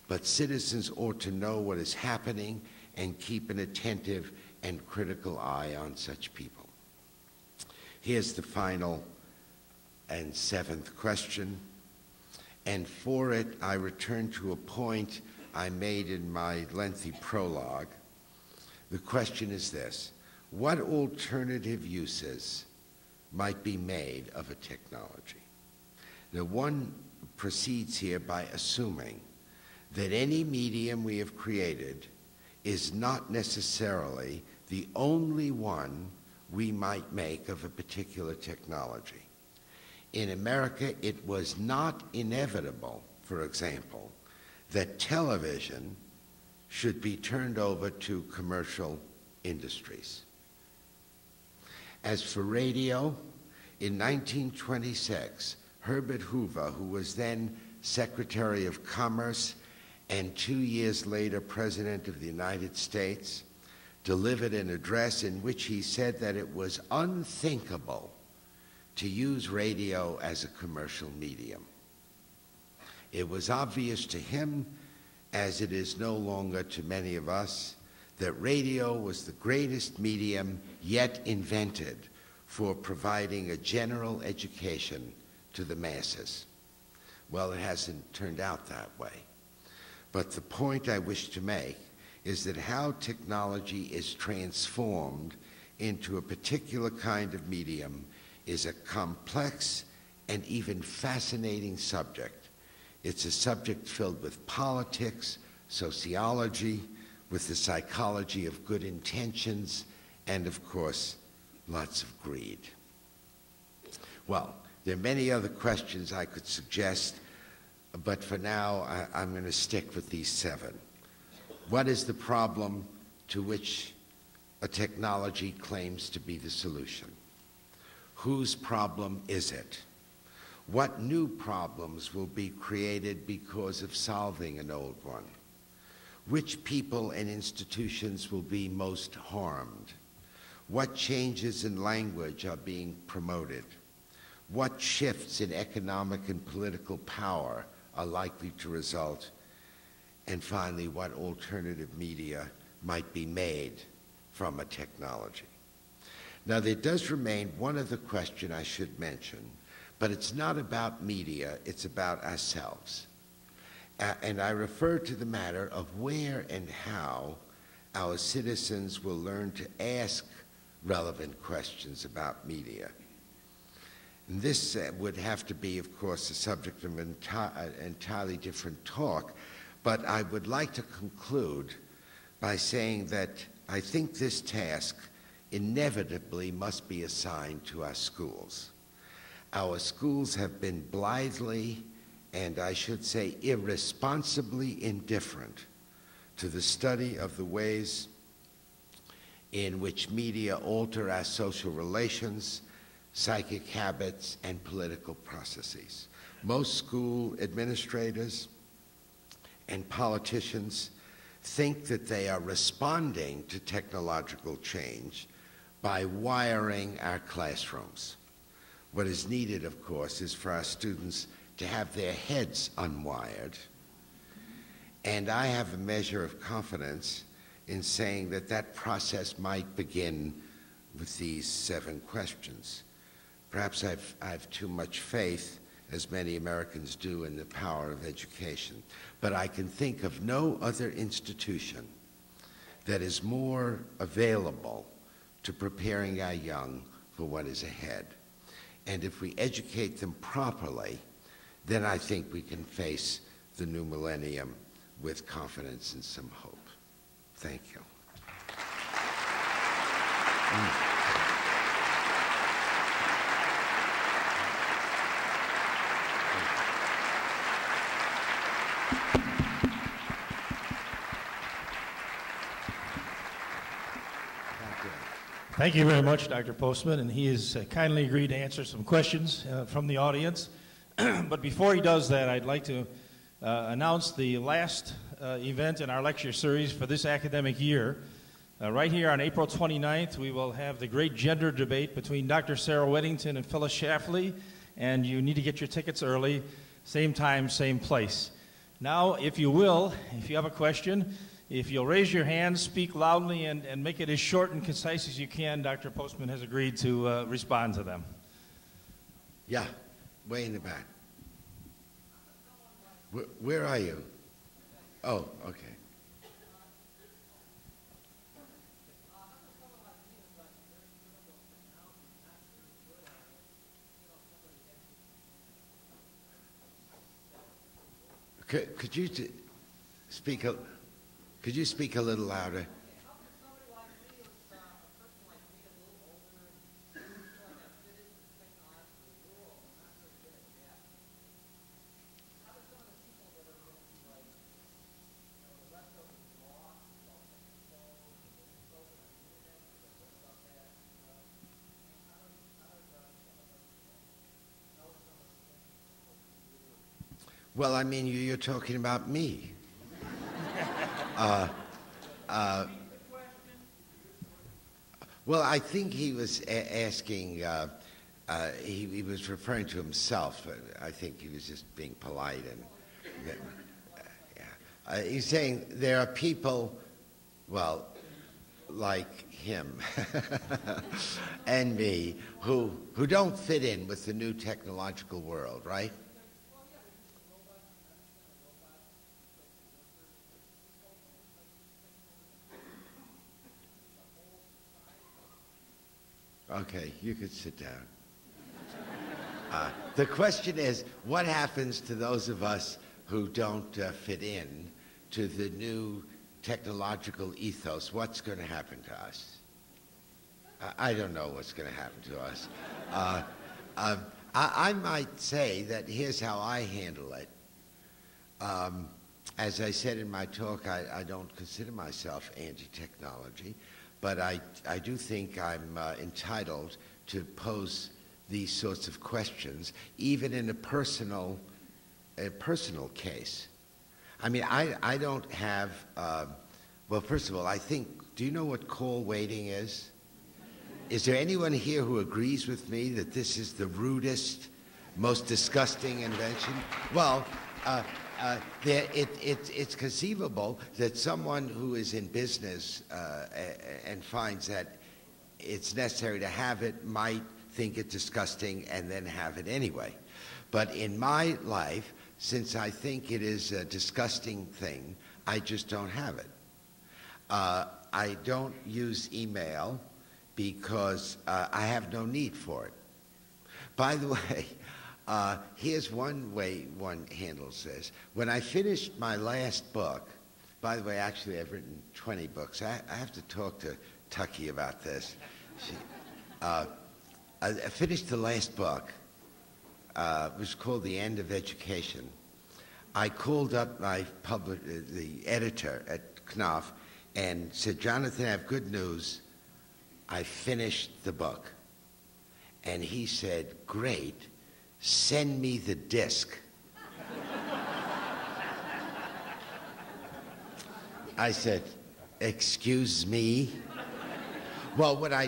but citizens ought to know what is happening and keep an attentive and critical eye on such people. Here's the final and seventh question, and for it I return to a point I made in my lengthy prologue. The question is this: what alternative uses might be made of a technology? Now, one proceeds here by assuming that any medium we have created is not necessarily the only one we might make of a particular technology. In America, it was not inevitable, for example, that television should be turned over to commercial industries. As for radio, in 1926, Herbert Hoover, who was then Secretary of Commerce and 2 years later President of the United States, delivered an address in which he said that it was unthinkable to use radio as a commercial medium. It was obvious to him, as it is no longer to many of us, that radio was the greatest medium yet invented for providing a general education to the masses. Well, it hasn't turned out that way. But the point I wish to make is that how technology is transformed into a particular kind of medium is a complex and even fascinating subject. It's a subject filled with politics, sociology, with the psychology of good intentions, and of course, lots of greed. Well, there are many other questions I could suggest, but for now, I'm going to stick with these 7. What is the problem to which a technology claims to be the solution? Whose problem is it? What new problems will be created because of solving an old one? Which people and institutions will be most harmed? What changes in language are being promoted? What shifts in economic and political power are likely to result? And finally, what alternative media might be made from a technology? Now, there does remain one other question I should mention, but it's not about media, it's about ourselves. And I refer to the matter of where and how our citizens will learn to ask relevant questions about media. And this would have to be, of course, the subject of an entirely different talk, but I would like to conclude by saying that I think this task inevitably must be assigned to our schools. Our schools have been blithely, and I should say irresponsibly indifferent to the study of the ways in which media alter our social relations, psychic habits, and political processes. Most school administrators and politicians think that they are responding to technological change by wiring our classrooms. What is needed, of course, is for our students to have their heads unwired. And I have a measure of confidence in saying that that process might begin with these 7 questions. Perhaps I've too much faith, as many Americans do, in the power of education. But I can think of no other institution that is more available to preparing our young for what is ahead. And if we educate them properly, then I think we can face the new millennium with confidence and some hope. Thank you. Thank you very much, Dr. Postman, and he has kindly agreed to answer some questions from the audience. But before he does that, I'd like to announce the last event in our lecture series for this academic year. Right here on April 29th, we will have the great gender debate between Dr. Sarah Weddington and Phyllis Schlafly, and you need to get your tickets early, same time, same place. Now, if you will, if you have a question, if you'll raise your hand, speak loudly, and make it as short and concise as you can, Dr. Postman has agreed to respond to them. Yeah, way in the back. Where are you? Oh, okay. Could you speak a little louder? Well, I mean, you're talking about me. Well, I think he was asking, he was referring to himself. I think he was just being polite. And he's saying there are people, well, like him and me, who don't fit in with the new technological world, right? Okay, you could sit down. The question is, what happens to those of us who don't fit in to the new technological ethos? What's going to happen to us? I don't know what's going to happen to us. I might say that here's how I handle it. As I said in my talk, I don't consider myself anti-technology, but I do think I'm entitled to pose these sorts of questions, even in a personal case. I mean, I don't have, well, first of all, I think, do you know what call waiting is? Is there anyone here who agrees with me that this is the rudest, most disgusting invention? Well, it's conceivable that someone who is in business and finds that it's necessary to have it might think it disgusting and then have it anyway. But in my life, since I think it is a disgusting thing, I just don't have it. I don't use email because I have no need for it. By the way, here's one way one handles this. When I finished my last book, by the way, actually I've written 20 books. I have to talk to Tucky about this. I finished the last book. It was called The End of Education. I called up the editor at Knopf and said, Jonathan, I have good news. I finished the book. And he said, great, send me the disc. I said, excuse me? Well, what I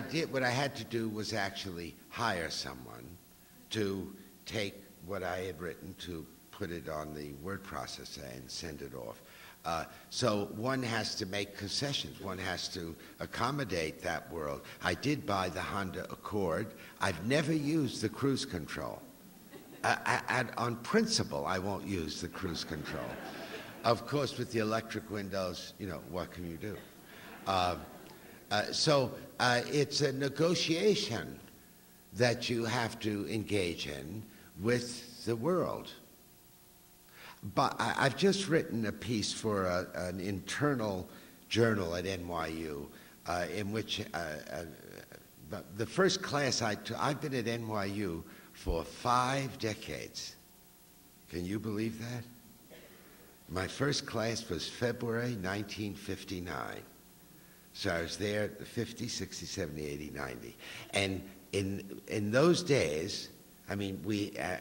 had to do was actually hire someone to take what I had written to put it on the word processor and send it off. So one has to make concessions. One has to accommodate that world. I did buy the Honda Accord. I've never used the cruise control. On principle, I won't use the cruise control. Of course, with the electric windows, you know, what can you do? So it's a negotiation that you have to engage in with the world. But I've just written a piece for an internal journal at NYU in which the first class I've been at NYU for 5 decades. Can you believe that? My first class was February 1959. So I was there 50, 60, 70, 80, 90. And in those days, I mean,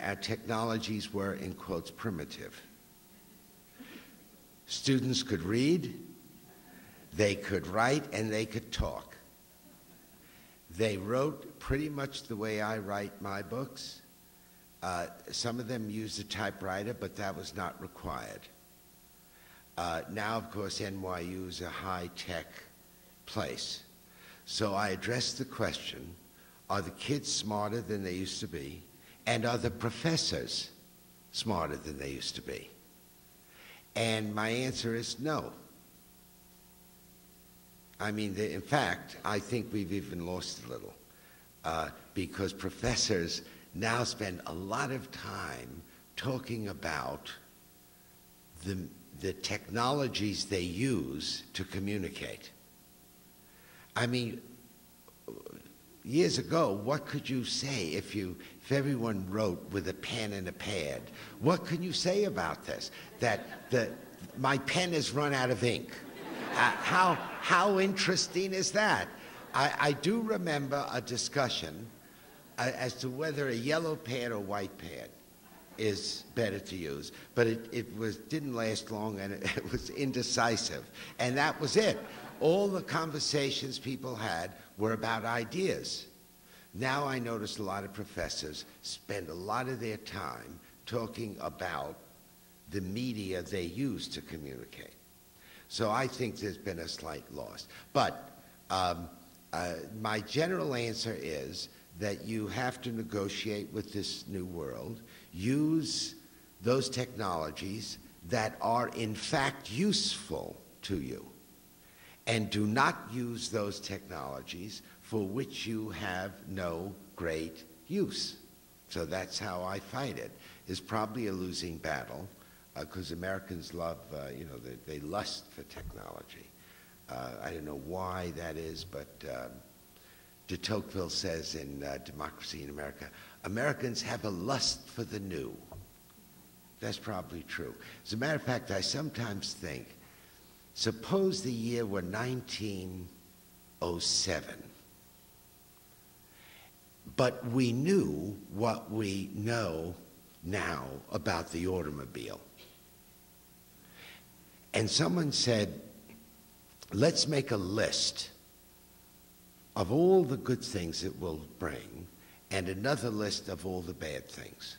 our technologies were, in quotes, primitive. Students could read, they could write, and they could talk. They wrote pretty much the way I write my books. Some of them used a typewriter, but that was not required. Now, of course, NYU is a high-tech place. So I addressed the question, are the kids smarter than they used to be? And are the professors smarter than they used to be? And my answer is no. I mean, in fact, I think we've even lost a little because professors now spend a lot of time talking about the technologies they use to communicate. I mean, years ago, what could you say if everyone wrote with a pen and a pad? What can you say about this? That my pen has run out of ink. How interesting is that? I do remember a discussion as to whether a yellow pad or white pad is better to use, but it didn't last long, and it was indecisive, and that was it. all the conversations people had were about ideas. Now I notice a lot of professors spend a lot of their time talking about the media they use to communicate. So I think there's been a slight loss. But my general answer is that you have to negotiate with this new world, use those technologies that are in fact useful to you, and do not use those technologies for which you have no great use. So that's how I fight it. It's probably a losing battle, because Americans love, they lust for technology. I don't know why that is, but de Tocqueville says in Democracy in America, Americans have a lust for the new. That's probably true. As a matter of fact, I sometimes think, suppose the year were 1907, but we knew what we know now about the automobile. And someone said, let's make a list of all the good things it will bring and another list of all the bad things.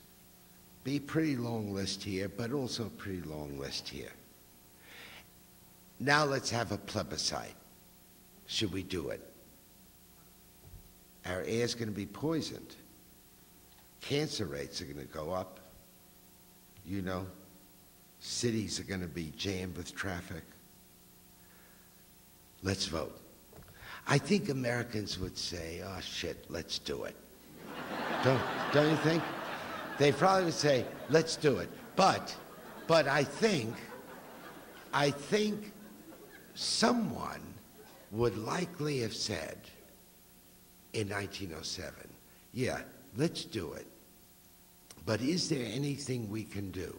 Be a pretty long list here, but also a pretty long list here. Now let's have a plebiscite. Should we do it? Our air's going to be poisoned. Cancer rates are going to go up. You know, cities are going to be jammed with traffic. Let's vote. I think Americans would say, oh shit, let's do it. Don't you think? They probably would say, let's do it. But I think someone would likely have said in 1907, yeah, let's do it. But is there anything we can do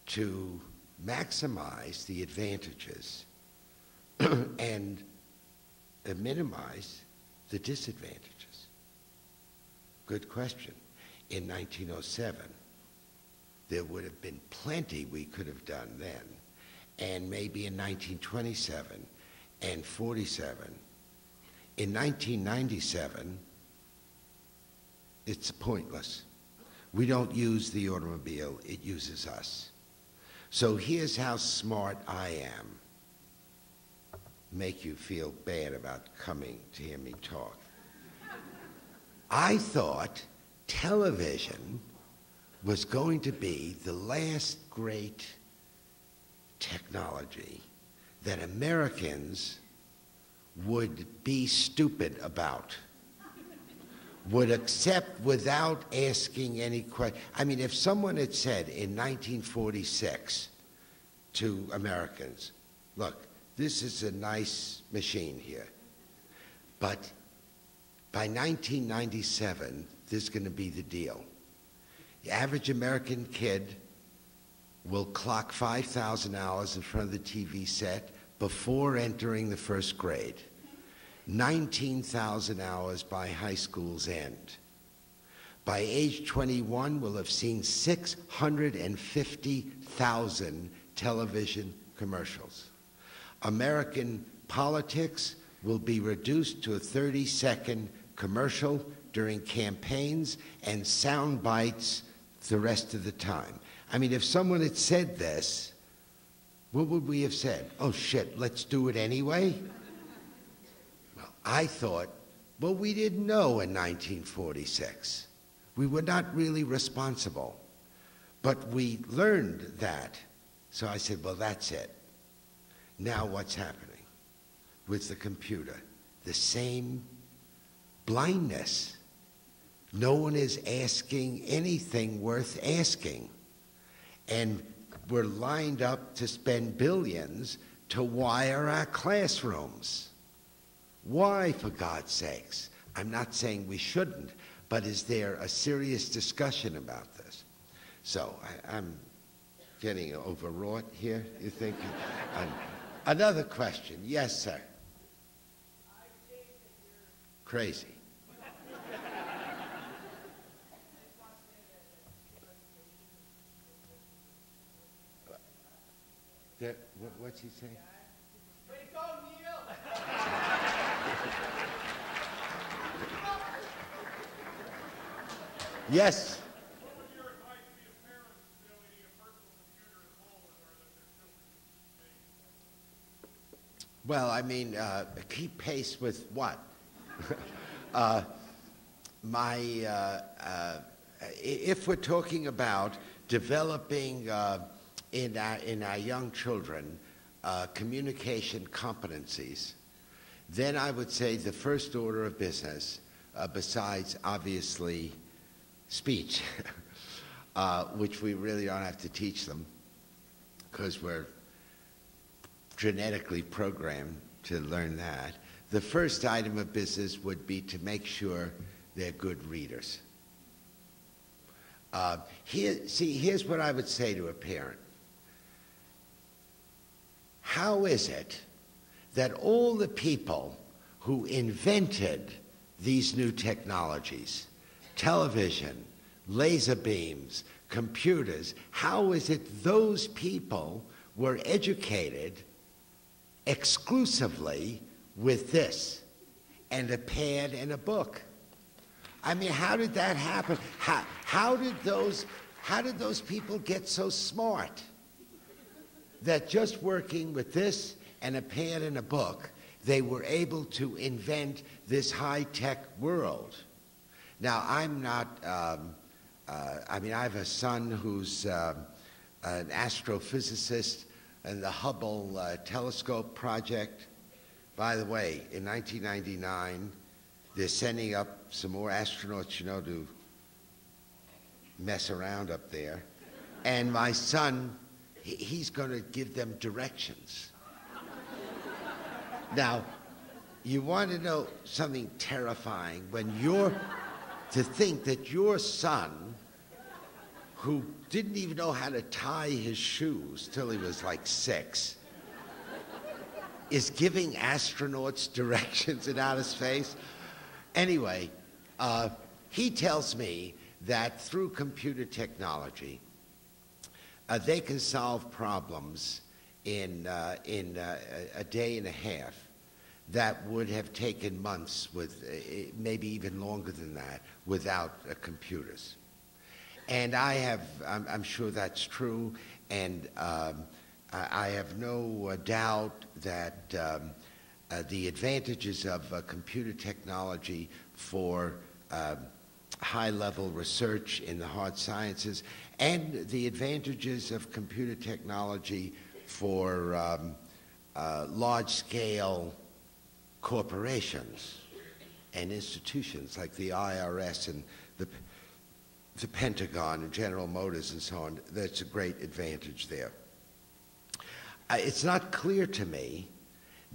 to maximize the advantages and minimize the disadvantages? Good question. In 1907, there would have been plenty we could have done then. And maybe in 1927 and 47. In 1997, it's pointless. We don't use the automobile, it uses us. So here's how smart I am. Make you feel bad about coming to hear me talk. I thought television was going to be the last great technology that Americans would be stupid about, would accept without asking any question. I mean, if someone had said in 1946 to Americans, look, this is a nice machine here, but by 1997, this is going to be the deal. The average American kid will clock 5,000 hours in front of the TV set before entering the first grade. 19,000 hours by high school's end. By age 21, we'll have seen 650,000 television commercials. American politics will be reduced to a 30-second commercial during campaigns and sound bites the rest of the time. I mean, if someone had said this, what would we have said? Oh, shit, let's do it anyway? Well, I thought, well, we didn't know in 1946. We were not really responsible. But we learned that. So I said, well, that's it. Now what's happening with the computer? The same blindness. No one is asking anything worth asking. And we're lined up to spend billions to wire our classrooms. Why, for God's sakes? I'm not saying we shouldn't, but is there a serious discussion about this? So I'm getting overwrought here, you think? Another question. Yes, sir. Crazy. What's he saying? Way to go, Yes. Well, I mean, keep pace with what? If we're talking about developing in our young children communication competencies, then I would say the first order of business, besides obviously speech, which we really don't have to teach them because we're genetically programmed to learn that. The first item of business would be to make sure they're good readers. Here's what I would say to a parent. How is it that all the people who invented these new technologies, television, laser beams, computers, how is it those people were educated exclusively with this and a pad and a book? I mean, how did that happen? How did those people get so smart that just working with this and a pad and a book, they were able to invent this high-tech world? Now, I'm not, I mean, I have a son who's an astrophysicist in the Hubble telescope project. By the way, in 1999, they're sending up some more astronauts, you know, to mess around up there. And my son, he's going to give them directions. Now, you want to know something terrifying? To think that your son, who didn't even know how to tie his shoes till he was like 6, is giving astronauts directions in outer space. Anyway, he tells me that through computer technology, they can solve problems in a day and a half that would have taken months, with maybe even longer than that, without computers. And I'm sure that's true, and I have no doubt that the advantages of computer technology for high-level research in the hard sciences and the advantages of computer technology for large-scale corporations and institutions like the IRS and the Pentagon and General Motors and so on. That's a great advantage there. It's not clear to me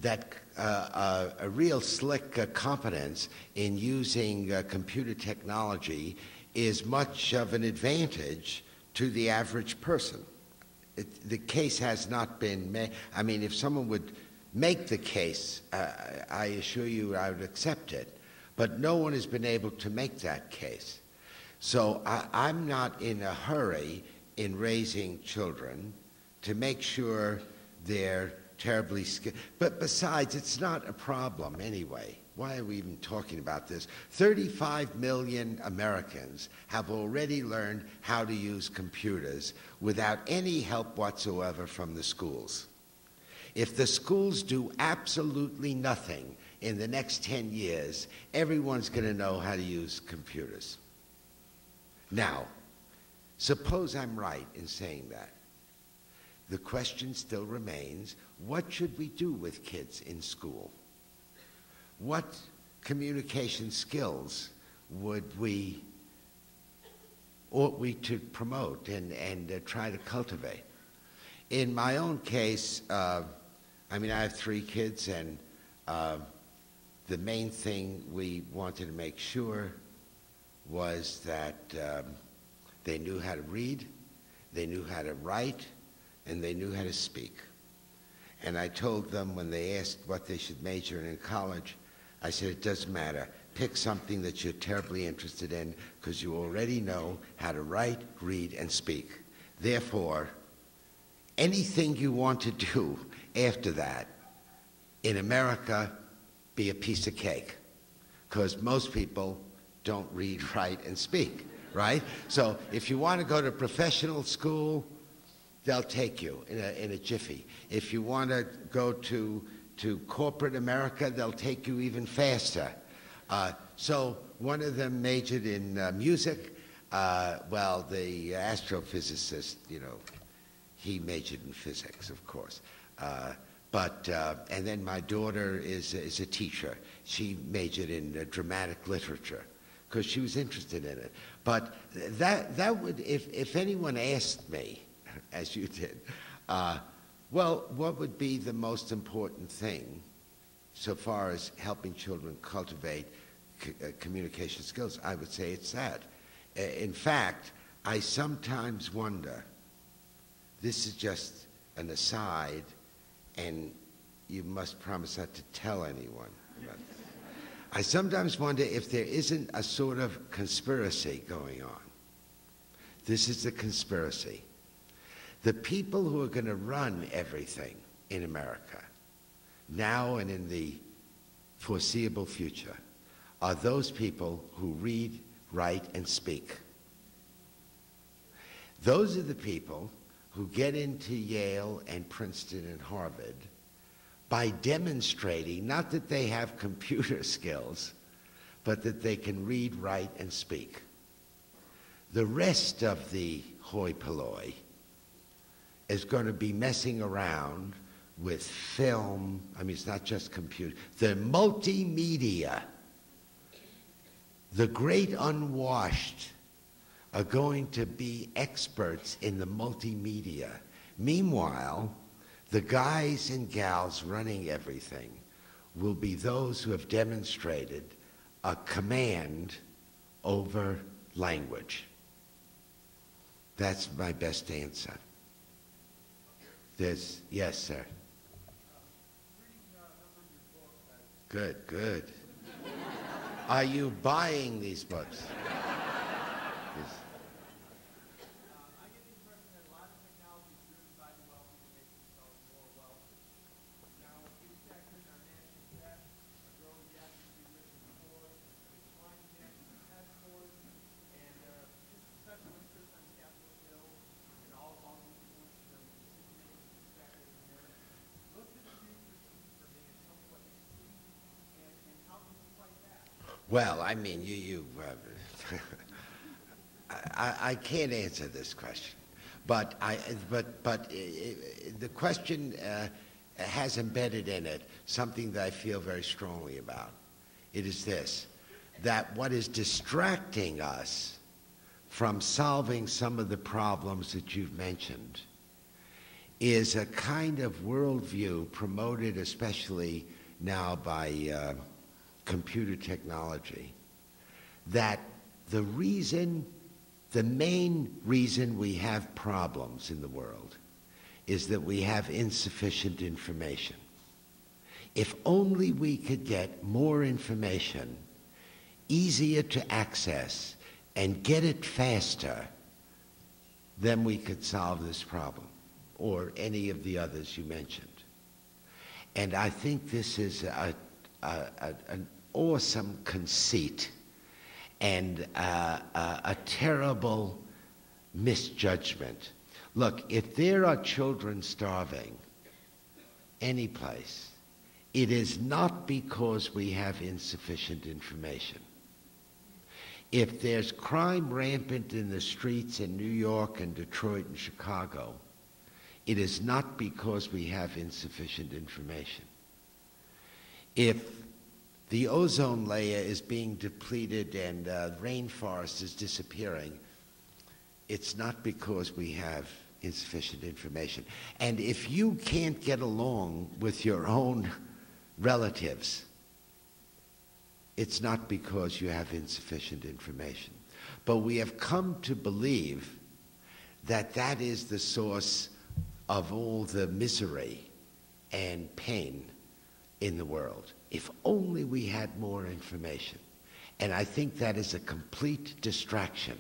that a real slick competence in using computer technology is much of an advantage to the average person. The case has not been made. I mean, if someone would make the case, I assure you I would accept it. But no one has been able to make that case. So I'm not in a hurry in raising children to make sure they're terribly skilled. But besides, it's not a problem anyway. Why are we even talking about this? 35 million Americans have already learned how to use computers without any help whatsoever from the schools. If the schools do absolutely nothing in the next 10 years, everyone's going to know how to use computers. Now, suppose I'm right in saying that. The question still remains, what should we do with kids in school? What communication skills ought we to promote and try to cultivate? In my own case, I mean, I have 3 kids, and the main thing we wanted to make sure was that they knew how to read, they knew how to write, and they knew how to speak. And I told them when they asked what they should major in college, I said, it doesn't matter. Pick something that you're terribly interested in, because you already know how to write, read, and speak. Therefore, anything you want to do after that, in America, be a piece of cake, because most people don't read, write, and speak, right? So if you want to go to professional school, they'll take you in a jiffy. If you want to go to corporate America, they'll take you even faster. So one of them majored in music. Well, the astrophysicist, he majored in physics, of course. And then my daughter is a teacher. She majored in dramatic literature because she was interested in it. But that would, if anyone asked me, as you did, well, what would be the most important thing so far as helping children cultivate communication skills? I would say it's that. In fact, I sometimes wonder, this is just an aside, and you must promise not to tell anyone. But I sometimes wonder if there isn't a sort of conspiracy going on. This is the conspiracy. The people who are going to run everything in America, now and in the foreseeable future, are those people who read, write, and speak. Those are the people who get into Yale and Princeton and Harvard by demonstrating, not that they have computer skills, but that they can read, write, and speak. The rest of the hoi polloi is going to be messing around with film. I mean, it's not just computer. The multimedia, the great unwashed are going to be experts in the multimedia. Meanwhile, the guys and gals running everything will be those who have demonstrated a command over language. That's my best answer. Yes, sir. Good, good. Are you buying these books? Yes. Well, I mean, I can't answer this question, but the question has embedded in it something that I feel very strongly about. It is this, that what is distracting us from solving some of the problems that you've mentioned is a kind of worldview promoted especially now by computer technology, that the main reason we have problems in the world is that we have insufficient information. If only we could get more information, easier to access, and get it faster, then we could solve this problem, or any of the others you mentioned. And I think this is an awesome conceit and a terrible misjudgment. Look, if there are children starving any place, it is not because we have insufficient information. If there's crime rampant in the streets in New York and Detroit and Chicago, it is not because we have insufficient information. If the ozone layer is being depleted and rainforest is disappearing, it's not because we have insufficient information. And if you can't get along with your own relatives, it's not because you have insufficient information. But we have come to believe that that is the source of all the misery and pain in the world. If only we had more information. And I think that is a complete distraction.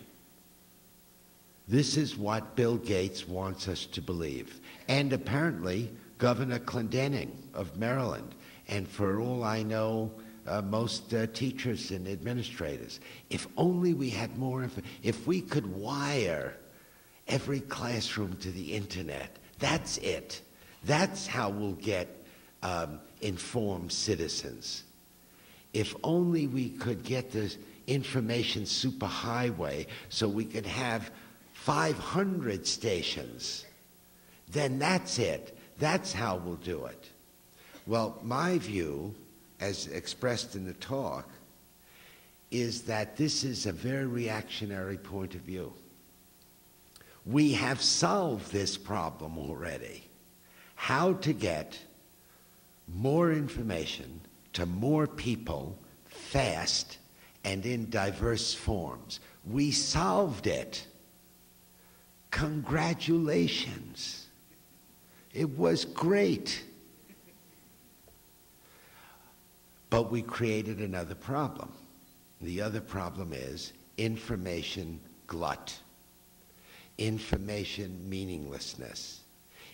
This is what Bill Gates wants us to believe. And apparently, Governor Clendening of Maryland, and for all I know, most teachers and administrators. If only we had more if we could wire every classroom to the internet, that's it. That's how we'll get informed citizens. If only we could get this information superhighway so we could have 500 stations, then that's it. That's how we'll do it. Well, my view, as expressed in the talk, is that this is a very reactionary point of view. We have solved this problem already. How to get more information to more people fast and in diverse forms. We solved it. Congratulations. It was great. But we created another problem. The other problem is information glut, information meaninglessness,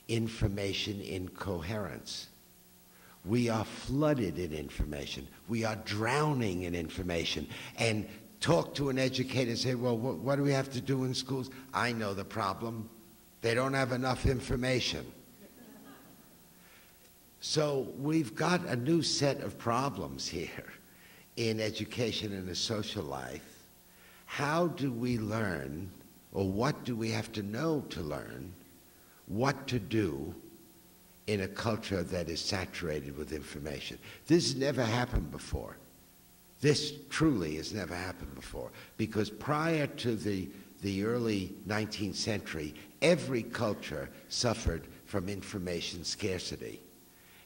information incoherence. We are flooded in information. We are drowning in information. And talk to an educator and say, well, what do we have to do in schools? I know the problem. They don't have enough information. So we've got a new set of problems here in education and the social life. How do we learn, or what do we have to know to learn, what to do in a culture that is saturated with information? This has never happened before. This truly has never happened before, because prior to the early 19th century, every culture suffered from information scarcity.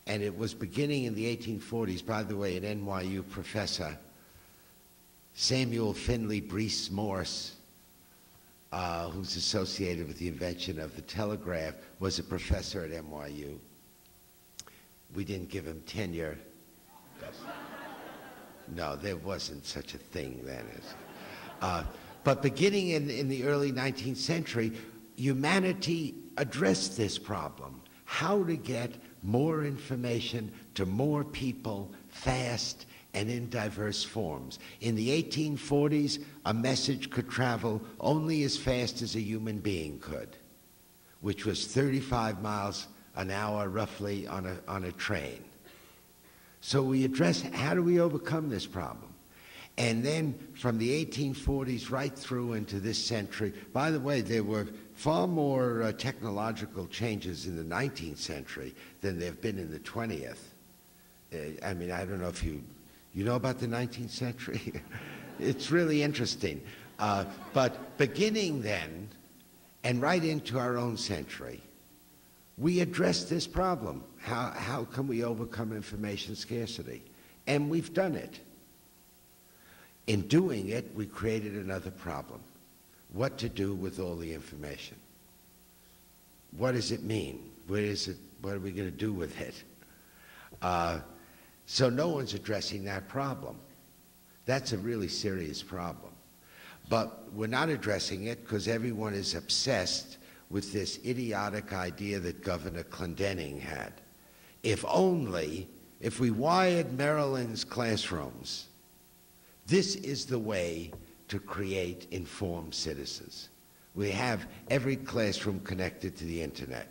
And it was beginning in the 1840s. By the way, an NYU professor, Samuel Finley Breese Morse, who's associated with the invention of the telegraph, was a professor at NYU. We didn't give him tenure. No, there wasn't such a thing then. But beginning in the early 19th century, humanity addressed this problem. How to get more information to more people fast and in diverse forms. In the 1840s, a message could travel only as fast as a human being could, which was 35 miles an hour roughly on a train. So we address, how do we overcome this problem? And then from the 1840s right through into this century, by the way, there were far more technological changes in the 19th century than there have been in the 20th. I mean, I don't know if you know about the 19th century? It's really interesting. But beginning then, and right into our own century, we addressed this problem. How can we overcome information scarcity? And we've done it. In doing it, we created another problem. What to do with all the information? What does it mean? What are we going to do with it? So no one's addressing that problem. That's a really serious problem. But we're not addressing it because everyone is obsessed with this idiotic idea that Governor Clendening had. If we wired Maryland's classrooms, this is the way to create informed citizens. We have every classroom connected to the internet.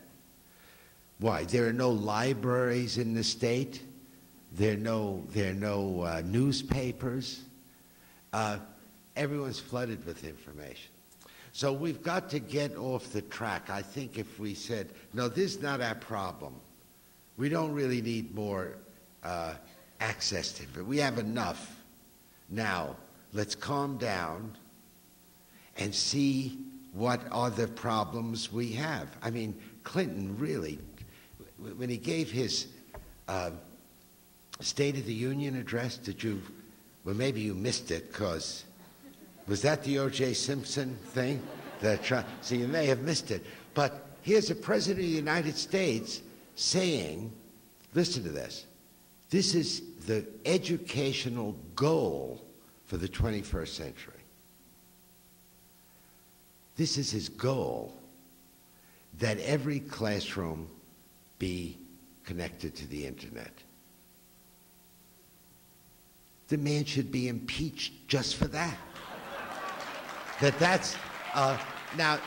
Why? There are no libraries in the state. There are no newspapers. Everyone's flooded with information. So we've got to get off the track. I think if we said, no, this is not our problem. We don't really need more access to it. We have enough. Now, let's calm down and see what are the problems we have. I mean, Clinton really, when he gave his State of the Union address, well, maybe you missed it, because, was that the O.J. Simpson thing? So you may have missed it. But here's the President of the United States saying, listen to this, this is the educational goal for the 21st century. This is his goal, that every classroom be connected to the internet. the man should be impeached just for that. Now,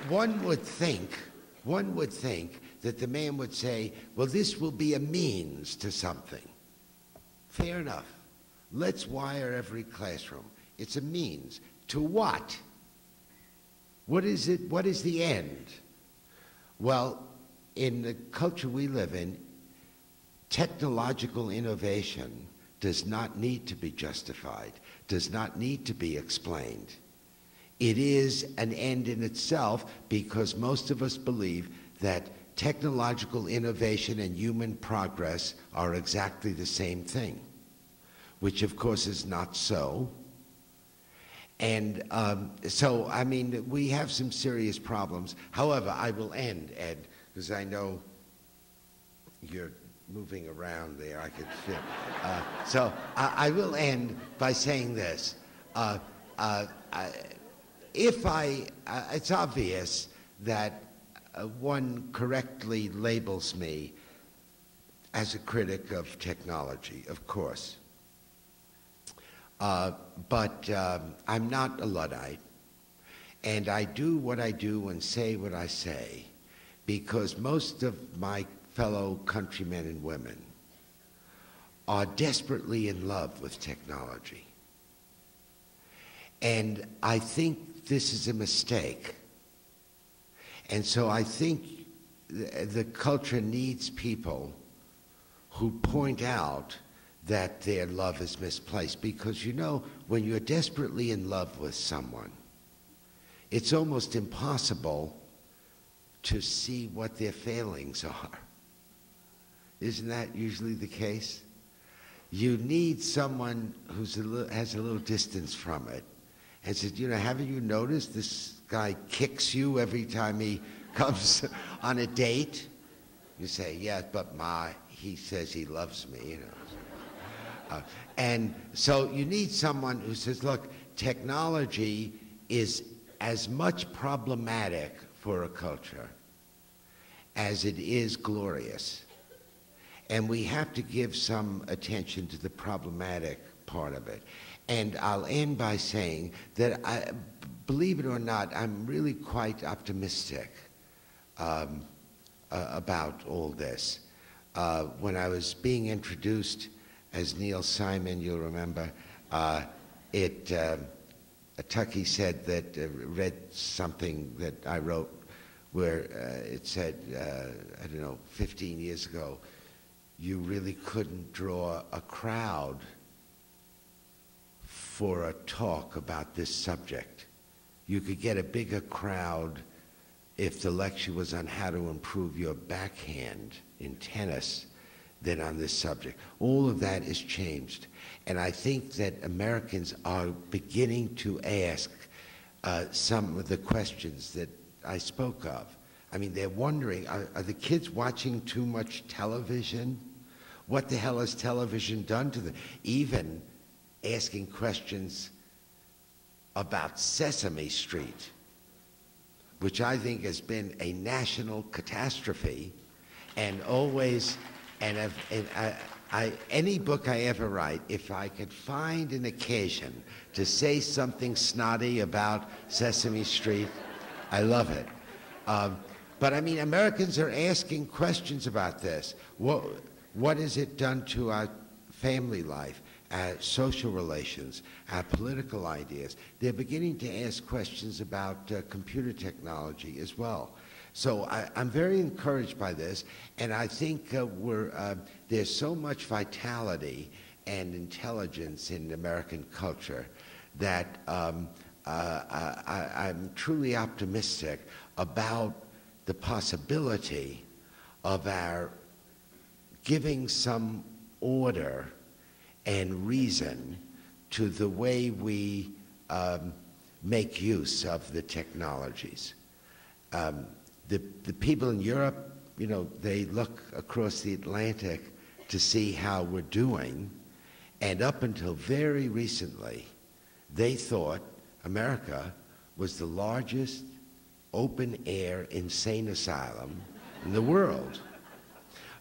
one would think that the man would say, well, this will be a means to something. Fair enough. Let's wire every classroom. It's a means. To what? What is it? What is the end? Well, in the culture we live in, technological innovation does not need to be justified, does not need to be explained. It is an end in itself because most of us believe that technological innovation and human progress are exactly the same thing, which of course is not so. And so, I mean, we have some serious problems. However, I will end, Ed, because I know you're moving around there. I could feel. So I will end by saying this. It's obvious that one correctly labels me as a critic of technology, of course. But I'm not a Luddite, and I do what I do and say what I say because most of my fellow countrymen and women are desperately in love with technology. And I think this is a mistake. And so I think the culture needs people who point out that their love is misplaced. Because, you know, when you're desperately in love with someone, it's almost impossible to see what their failings are. Isn't that usually the case? You need someone who's has a little distance from it and says, you know, haven't you noticed this guy kicks you every time he comes on a date? You say, yeah, but he says he loves me, you know. And so you need someone who says, look, technology is as much problematic for a culture as it is glorious. And we have to give some attention to the problematic part of it. And I'll end by saying that, believe it or not, I'm really quite optimistic about all this. When I was being introduced as Neil Simon, you'll remember, Tucky said that, read something that I wrote where it said, I don't know, 15 years ago, you really couldn't draw a crowd for a talk about this subject. You could get a bigger crowd if the lecture was on how to improve your backhand in tennis than on this subject. All of that is changed. And I think that Americans are beginning to ask some of the questions that I spoke of. I mean, they're wondering, are the kids watching too much television? What the hell has television done to them? Even asking questions about Sesame Street, which I think has been a national catastrophe, and always, any book I ever write, if I could find an occasion to say something snotty about Sesame Street, I love it. But I mean, Americans are asking questions about this. What has it done to our family life, our social relations, our political ideas? They're beginning to ask questions about computer technology as well. So I'm very encouraged by this, and I think there's so much vitality and intelligence in American culture that I'm truly optimistic about the possibility of our giving some order and reason to the way we make use of the technologies. The people in Europe, you know, they look across the Atlantic to see how we're doing, and up until very recently, they thought America was the largest open-air insane asylum in the world.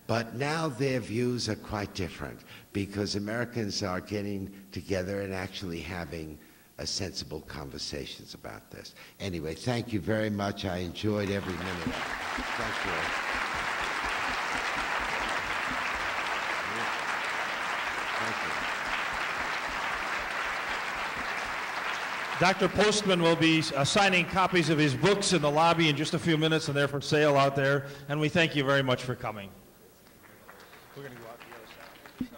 But now their views are quite different because Americans are getting together and actually having sensible conversations about this. Anyway, thank you very much. I enjoyed every minute of it. Thank you. Dr. Postman will be signing copies of his books in the lobby in just a few minutes, and they're for sale out there. And we thank you very much for coming. We're going to go out the other side.